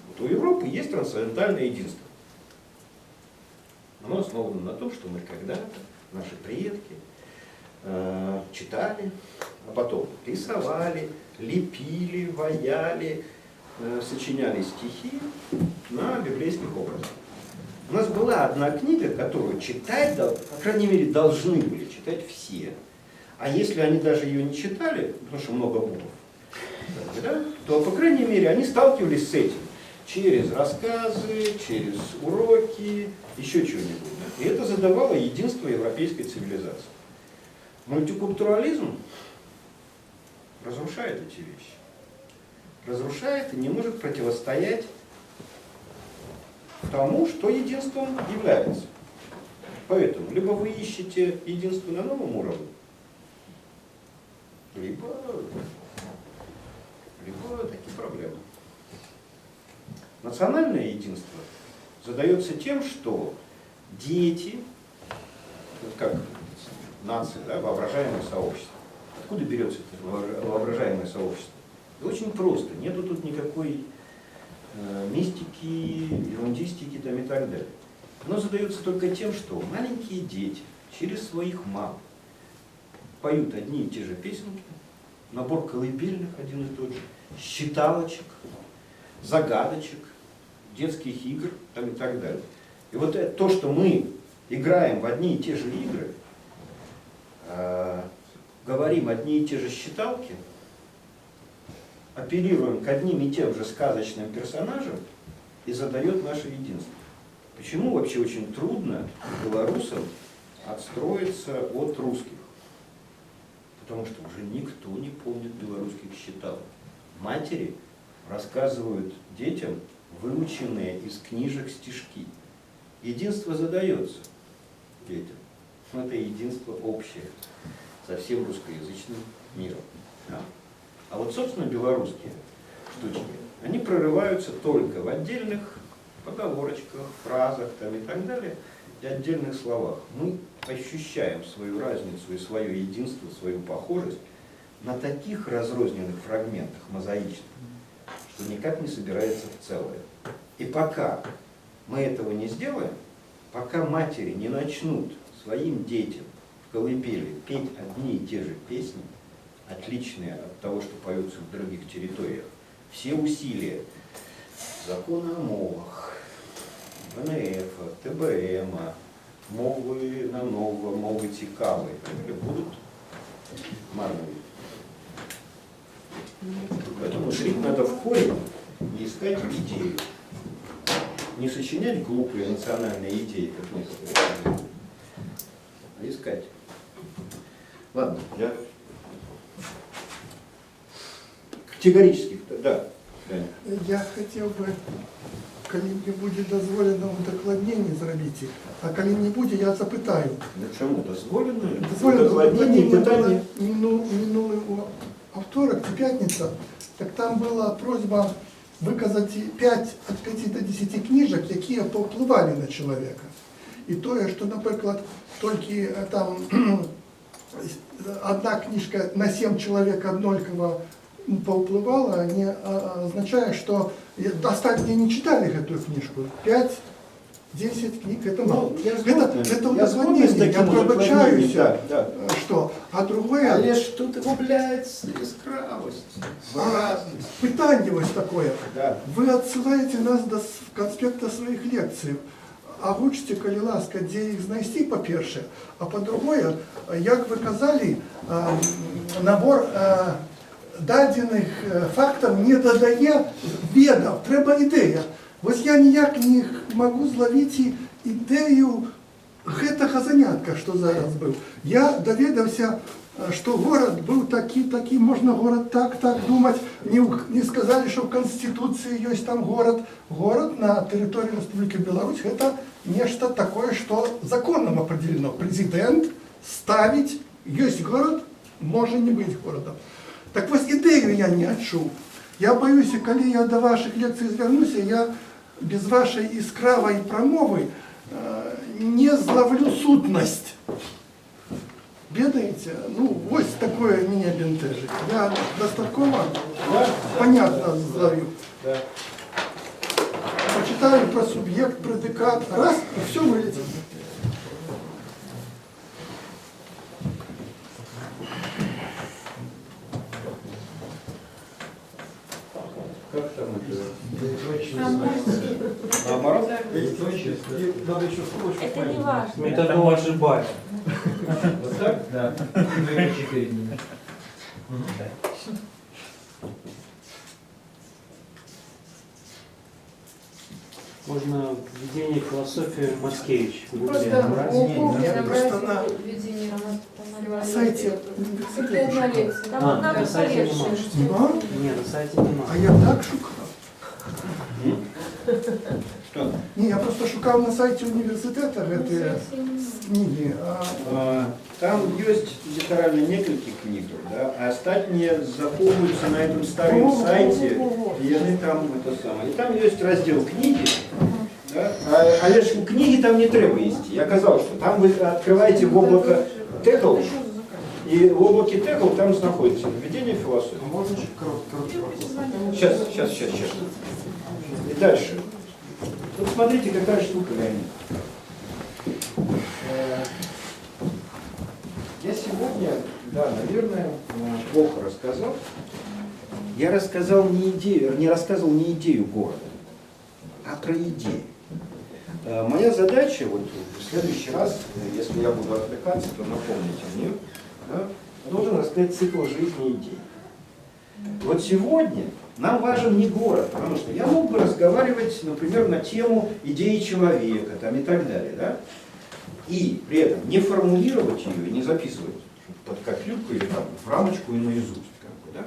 Вот у Европы есть трансцендентальное единство. Оно основано на том, что мы когда-то, наши предки, читали, а потом рисовали, лепили, ваяли, сочиняли стихи на библейских образах. У нас была одна книга, которую читать, по крайней мере, должны были читать все. А если они даже ее не читали, потому что много букв, да, то, по крайней мере, они сталкивались с этим через рассказы, через уроки, еще чего-нибудь. Да? И это задавало единство европейской цивилизации. Мультикультурализм разрушает эти вещи. Разрушает и не может противостоять тому, что единством является. Поэтому либо вы ищете единство на новом уровне, либо такие проблемы. Национальное единство задается тем, что дети, вот как нация, да, воображаемое сообщество. Откуда берется это воображаемое сообщество? Да очень просто. Нету тут никакой мистики, ерундистики там, и так далее. Оно задается только тем, что маленькие дети через своих мам поют одни и те же песенки, набор колыбельных один и тот же, считалочек, загадочек, детских игр там, и так далее. И вот это, то, что мы играем в одни и те же игры, говорим одни и те же считалки, апеллируем к одним и тем же сказочным персонажам и задает наше единство. Почему вообще очень трудно белорусам отстроиться от русских? Потому что уже никто не помнит белорусских считалок. Матери рассказывают детям выученные из книжек стишки. Единство задается детям. Но это единство общее со всем русскоязычным миром. Да? А вот, собственно, белорусские штучки, они прорываются только в отдельных поговорочках, фразах там, и так далее, и отдельных словах. Мы ощущаем свою разницу и свое единство, свою похожесть на таких разрозненных фрагментах мозаичных, что никак не собирается в целое. И пока мы этого не сделаем, пока матери не начнут своим детям в колыбели петь одни и те же песни, отличные от того, что поются в других территориях, все усилия закона о мовах, ВНФ, ТБМ, мовы на ново, мовы цікавые, будут марными. Поэтому жить надо в корень и искать идею. Не сочинять глупые национальные идеи, как некоторые, а искать. Ладно, я категорически, да. Я хотел бы, коли мне буде дозволено удокладнення зробити, а коли не буде, я запитаю. Чому дозволено? Дозволено Удокладнення удокладнення питання. було минулий вторник чи п'ятниця, так там була просьба виказати 5 від 5 до 10 книжок, які повпливали на чоловіка. І то, що, наприклад, тільки там одна книжка на 7 чоловік однолькова повпливала, не означает, что остальные не читали эту книжку. 5-10 книг это мало. Это удовлетворение, я пробачаюсь, что, а другое... Але ж тут губляется яскравость, разность. Питание вот такое. Да. Вы отсылаете нас до конспекта своих лекций. Агучце, калі ласка, дзе іх знайсці, па-першае, а па-другое, як вы казалі, набор дадзеных фактов не дадае ведаў, трэба ідэя. Вось я ніяк не магу злавіць ідэю гэтага занятка, што зараз быў. Я даведаўся, што горад быў такі, можна горад так думаць. Не сказалі, што ў Канстытуцыі ёсць там горад. Горад на тэрыторыі Рэспублікі Беларусь гэта нешта такое, што законам определено. Прэзідэнт ставіць, ёсць горад, може не бути городом. Так ось ідею я не відчув. Я боюся, коли я до ваших лекцій звернуся, я без вашої яскравої промови не зловлю сутність. Бедаете? Ну, ось такое меня бентежит. Я достатково понятно зловлю. Почитаю про субъект, предикат, раз, и все вылетит. Как там это? Наоборот? Надо еще строчку. Это не важно. Методом ошибать. Вот так? Да. Двоечки перед ними. Можно введение философии Маскевич. Просто у Google просто набрать введение На сайте секретная лекция. Там А, одна на сайте не поверхность. А? Нет, на сайте нема. А я так шукав. Что? Не, я просто шукав на сайті університету эти книги. Там есть литерально несколько книг, да, а остальные заховываются на этом старом сайте, и они там это самое. И там есть раздел книги, да, але ж у книги там не треба вести. Я казал, что там вы открываете в облако Тегл, и в облаке Тегл там находится введение философии. Можно еще короткий вопрос? Сейчас. И дальше. Вот смотрите, какая штука, Леонид. Я сегодня, да, наверное, плохо рассказал. Я рассказал не рассказывал не идею города, а про идею. Моя задача, вот в следующий раз, если я буду отвлекаться, то напомните мне, да, я должен рассказать цикл жизни идей. Вот сегодня нам важен не город, потому что я мог бы разговаривать, например, на тему идеи человека там, и так далее, да? И при этом не формулировать ее и не записывать под копирку или там, в рамочку и наизусть. Как бы, да?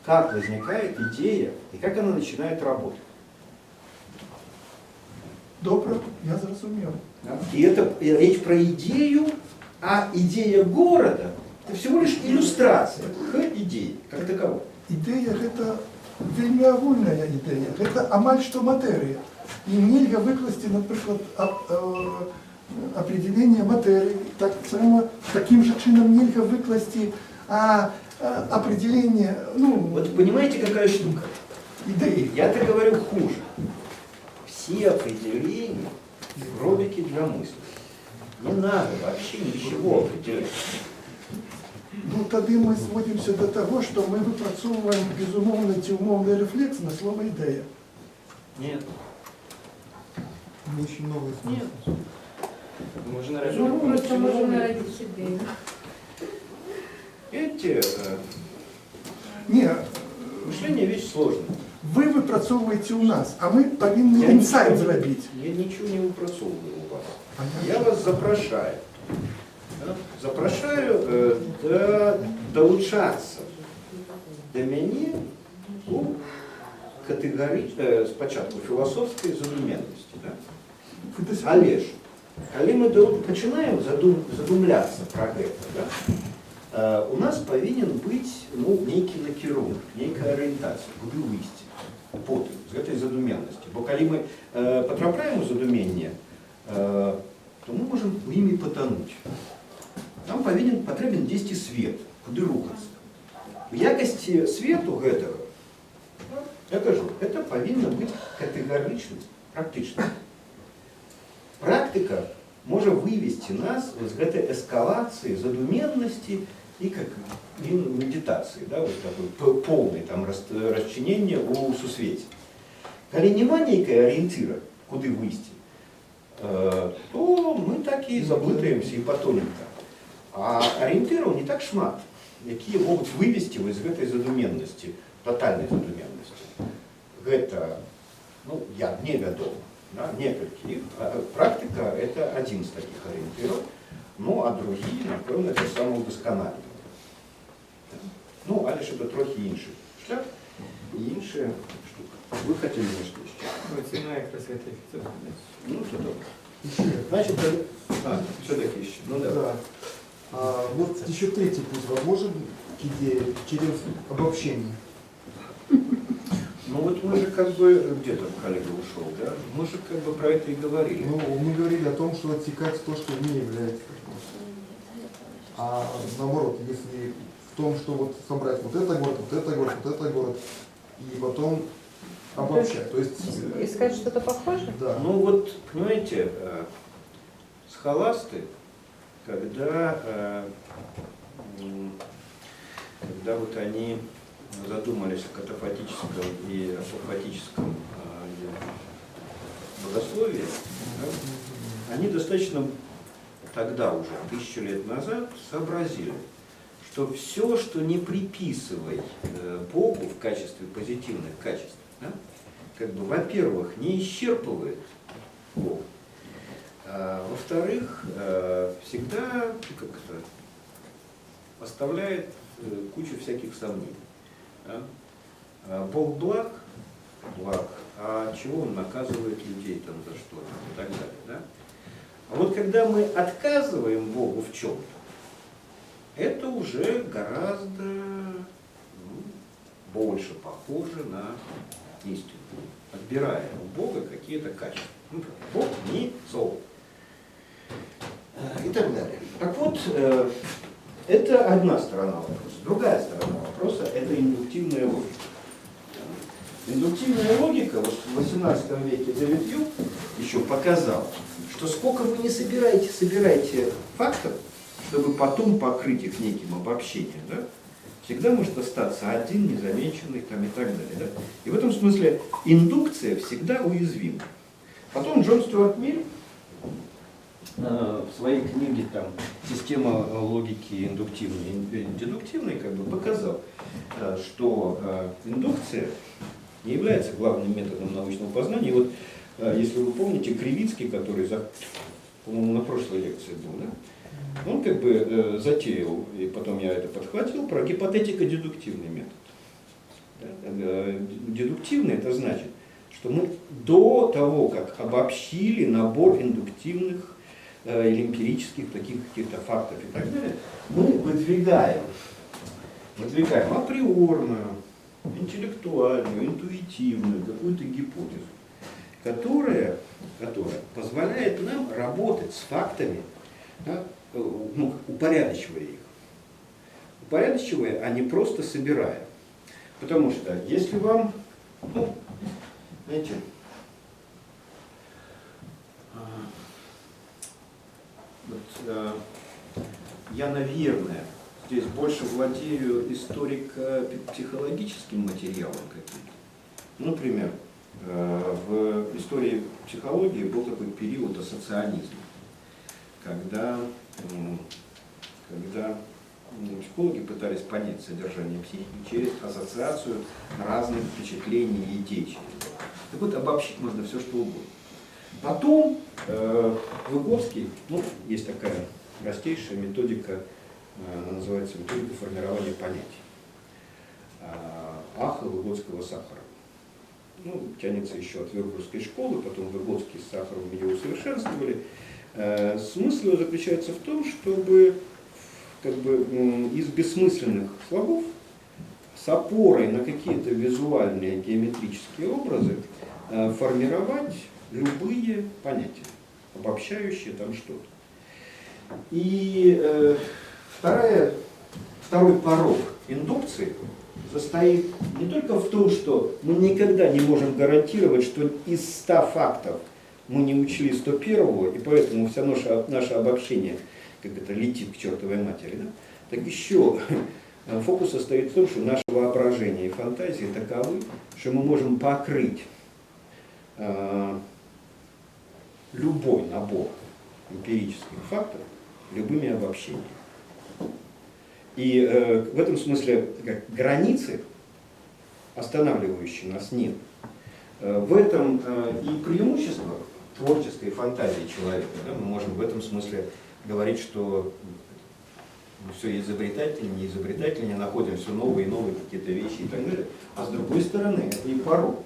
Как возникает идея и как она начинает работать. Добре, я зрозумів. Да? И это речь про идею, а идея города – это всего лишь иллюстрация к идее, как таковой. Ідея – це вельми агульна ідея, це амаль що матерія. І нельзя викласти, наприклад, определение материи, так само таким же чином нельзя выкласти определение, ну, Вот понимаете, какая штука? идеи. Я-то говорю хуже. Все определения – робики для мысли. Не надо вообще ничего определять. Ну, тоді ми зводимося до того, що ми випрацьовуємо безумовний чи умовний рефлекс на слово ідея. Нет. Очень много Нет. Ну, просто можно народить идею. Видите, Ні, мышление вещь сложная. ви випрацьовуєте у нас, а ми повинні Я інсайт ничего- зробити. Я ничего не выпросовываю у вас. А Я я вас запрошаю. Да? Запрошаю долучаться до мяне у спочатку філософської задум'яності. Да? ви до сих пор- Але ж, коли ми починаємо задумляться про гэта, да, у нас повинен бути некий накірунок, некая орієнтація, куди вийти потім з этой задум'яності. Бо коли ми потрапляємо у задуміння, то ми можемо в імі потонути. Нам потрібен десь і світ, куди рухатися. В якості світу гэтага, я кажу, это повинна бути категоричність, практичність. Практика може вывести нас з гэтай эскалации задуменности и медитации, да, вот такой полный там расчинение у сусвете. Коли нема нейкай ориентира, куды выйти, то мы так и заблытаемся и потонем там. А ориентиров не так шмат, якія могут вывести из гэтай задуменности, тотальной задуменности. Гэта, ну, невядомо. Да, некалькі. Практика – это один з таких ориентиров, ну, а другие, напевно, это самоудосконалення. Ну, але ж це трохи інший шлях і інша штука. Ви хотіли нечто ще? Ціна якраз Ну, то добре. Значить, що таке ще? Ну, давай. А вот еще третий путь возможен к идее через обобщение. Ну вот мы же как бы, где-то коллега ушел, да? Мы же как бы про это и говорили. Ну, мы говорили о том, что отсекать то, что не является таким. А наоборот, если в том, что вот собрать вот это город, вот это город, вот это город, и потом обобщать. То есть Искать что-то похожее? да. Ну вот, понимаете, схоласты, когда вот они задумались о катафатическом и апофатическом богословии, да, они достаточно тогда уже, 1000 лет назад, сообразили, что все, что не приписывай Богу в качестве позитивных качеств, да, как бы, во-первых, не исчерпывает Бога, а во-вторых, всегда как-то оставляет кучу всяких сомнений. Да? Бог благ, а чего он наказывает людей там за что и так далее. Да? А вот когда мы отказываем Богу в чем-то, это уже гораздо больше похоже на истину. Отбирая у Бога какие-то качества. Ну, Бог не зол. И так далее. Так вот, это одна сторона вопроса. Другая сторона вопроса – это индуктивная логика. Индуктивная логика вот в XVIII веке Дэвид Юм еще показал, что сколько вы не собираете фактов, чтобы потом покрыть их неким обобщением, да, всегда может остаться один незамеченный там, и так далее. Да? И в этом смысле индукция всегда уязвима. Потом Джон Стюарт Миль в своей книге там, «Система логики индуктивной и дедуктивной» как бы показал, что индукция не является главным методом научного познания. И вот, если вы помните, Кривицкий, который, по-моему, на прошлой лекции был, да, он как бы затеял, и потом я это подхватил, про гипотетико-дедуктивный метод. Да? Дедуктивный – это значит, что мы до того, как обобщили набор индуктивных или эмпирических таких каких-то фактов и так далее, мы выдвигаем априорную, интеллектуальную, интуитивную какую-то гипотезу, которая позволяет нам работать с фактами, да, упорядочивая их. Упорядочивая, а не просто собирая. Потому что если вам, знаете, я, наверное, здесь больше владею историко-психологическим материалом каким-то. Например, в истории психологии был такой период ассоцианизма, когда психологи пытались понять содержание психики через ассоциацию разных впечатлений и идей. Так вот, обобщить можно все, что угодно. Потом Выготский, есть такая простейшая методика, она называется методика формирования понятий. Аха, Выготского, Сахарова. Тянется еще от Вюрбургской школы, потом Выготский с Сахаровым ее усовершенствовали. Смысл его заключается в том, чтобы из бессмысленных слогов с опорой на какие-то визуальные геометрические образы формировать любые понятия, обобщающие там что-то. И второй порог индукции состоит не только в том, что мы никогда не можем гарантировать, что из 100 фактов мы не учли 101-го, и поэтому все наше обобщение летит к чертовой матери. Да? Так еще фокус состоит в том, что наше воображение и фантазии таковы, что мы можем покрыть любой набор эмпирических фактов любыми обобщениями. И в этом смысле границы, останавливающие нас, нет. В этом и преимущество творческой фантазии человека. Да? Мы можем в этом смысле говорить, что все изобретательнее, не изобретательнее, находим все новые и новые какие-то вещи и так далее. А с другой стороны, это и порог.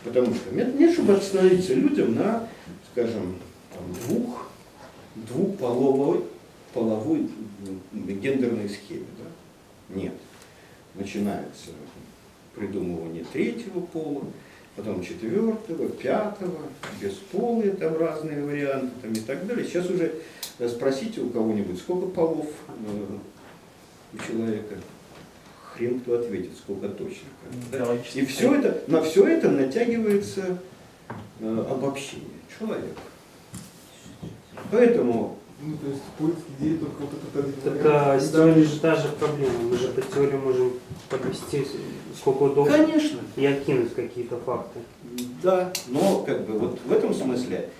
Потому что нет, чтобы остановиться людям на, скажем, двухполовой половой гендерной схеме. Да? Нет. Начинается придумывание третьего пола, потом четвертого, пятого, бесполые там разные варианты там, и так далее. Сейчас уже спросите у кого-нибудь, сколько полов у человека, хрен кто ответит, сколько точно. Да? И все это, на все это натягивается обобщение человека. Поэтому Ну, то есть поиск идеи только вот это. Так с теорией же та же проблема. Мы же по теории можем подвести сколько удобно конечно. и откинуть какие-то факты. Да, но как бы вот в этом смысле,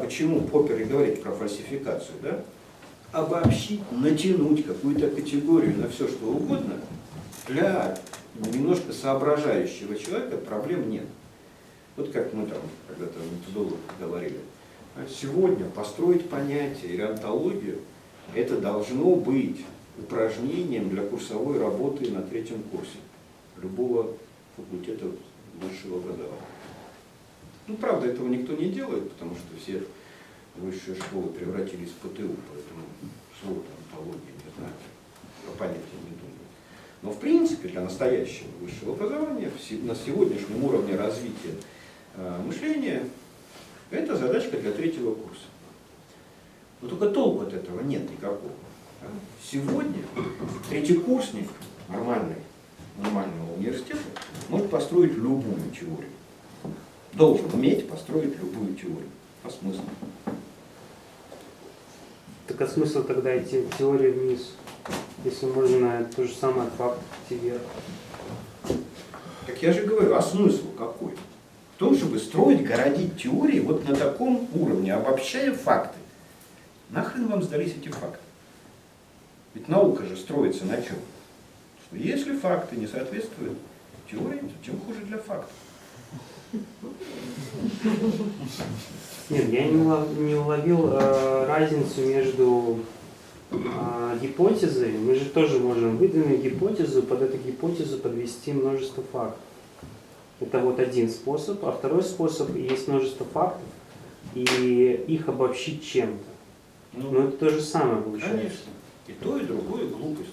почему Поппер и говорит про фальсификацию, да? Обобщить, натянуть какую-то категорию на все, что угодно, для немножко соображающего человека проблем нет. Вот как мы там когда-то в методологии говорили. Сегодня построить понятие или онтологию, это должно быть упражнением для курсовой работы на 3-м курсе любого факультета высшего образования. Ну, правда, этого никто не делает, потому что все высшие школы превратились в ПТУ, поэтому слово онтология, не знаю, про понятие не думаю. Но в принципе для настоящего высшего образования на сегодняшнем уровне развития мышления это задачка для 3-го курса. Но только толку от этого нет никакого. Сегодня 3-й курсник нормального университета может построить любую теорию. Должен уметь построить любую теорию. По смыслу. Так а смысл тогда идти в теории вниз, если можно то же самое факт идти вверх? Так я же говорю, а смысл какой? В том, чтобы строить, городить теории вот на таком уровне, обобщая факты. Нахрен вам сдались эти факты? Ведь наука же строится на чем? Что если факты не соответствуют теории, то тем хуже для фактов. Нет, я не уловил разницу между гипотезой. Мы же тоже можем выдвинуть гипотезу, под эту гипотезу подвести множество фактов. Это вот один способ, а второй способ, есть множество фактов, и их обобщить чем-то. Но это то же самое получается. Конечно. И то, и другое глупость.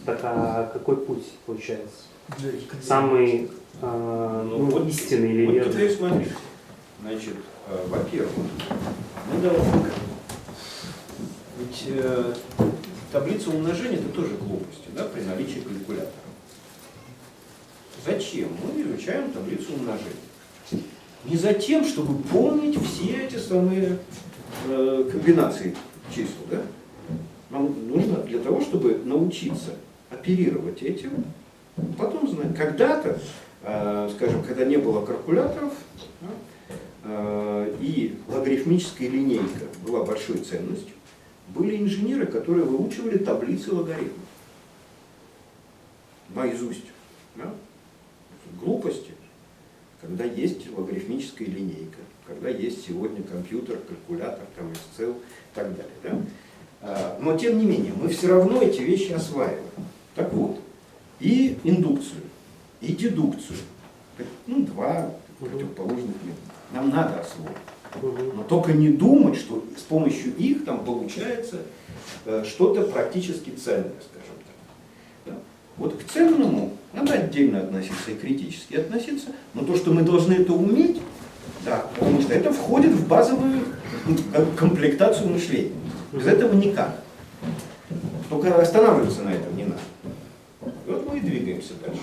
Так а какой путь получается? Самый вот, истинный или вот верный? теперь смотрите. Значит, во-первых, мы должны... Ведь таблица умножения это тоже глупости, да, при наличии калькулятора. Зачем мы изучаем таблицу умножения? Не за тем, чтобы помнить все эти самые комбинации чисел, да? Нам нужно для того, чтобы научиться оперировать этим, потом знать. Когда-то, скажем, когда не было калькуляторов, и логарифмическая линейка была большой ценностью, были инженеры, которые выучивали таблицы логарифмов наизусть. Да? Глупости, когда есть логарифмическая линейка, когда есть сегодня компьютер, калькулятор, там, Excel и так далее. Да? Но тем не менее, мы все равно эти вещи осваиваем. Так вот, и индукцию, и дедукцию. Ну, два противоположных метода. Нам надо освоить. Но только не думать, что с помощью их там получается что-то практически ценное, скажем так. Да? Вот к ценному надо отдельно относиться и критически относиться, но то, что мы должны это уметь, да, потому что это входит в базовую комплектацию мышления. Без этого никак. Только останавливаться на этом не надо. Вот мы и двигаемся дальше.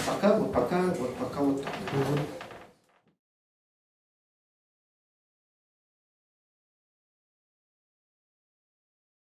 Пока вот так.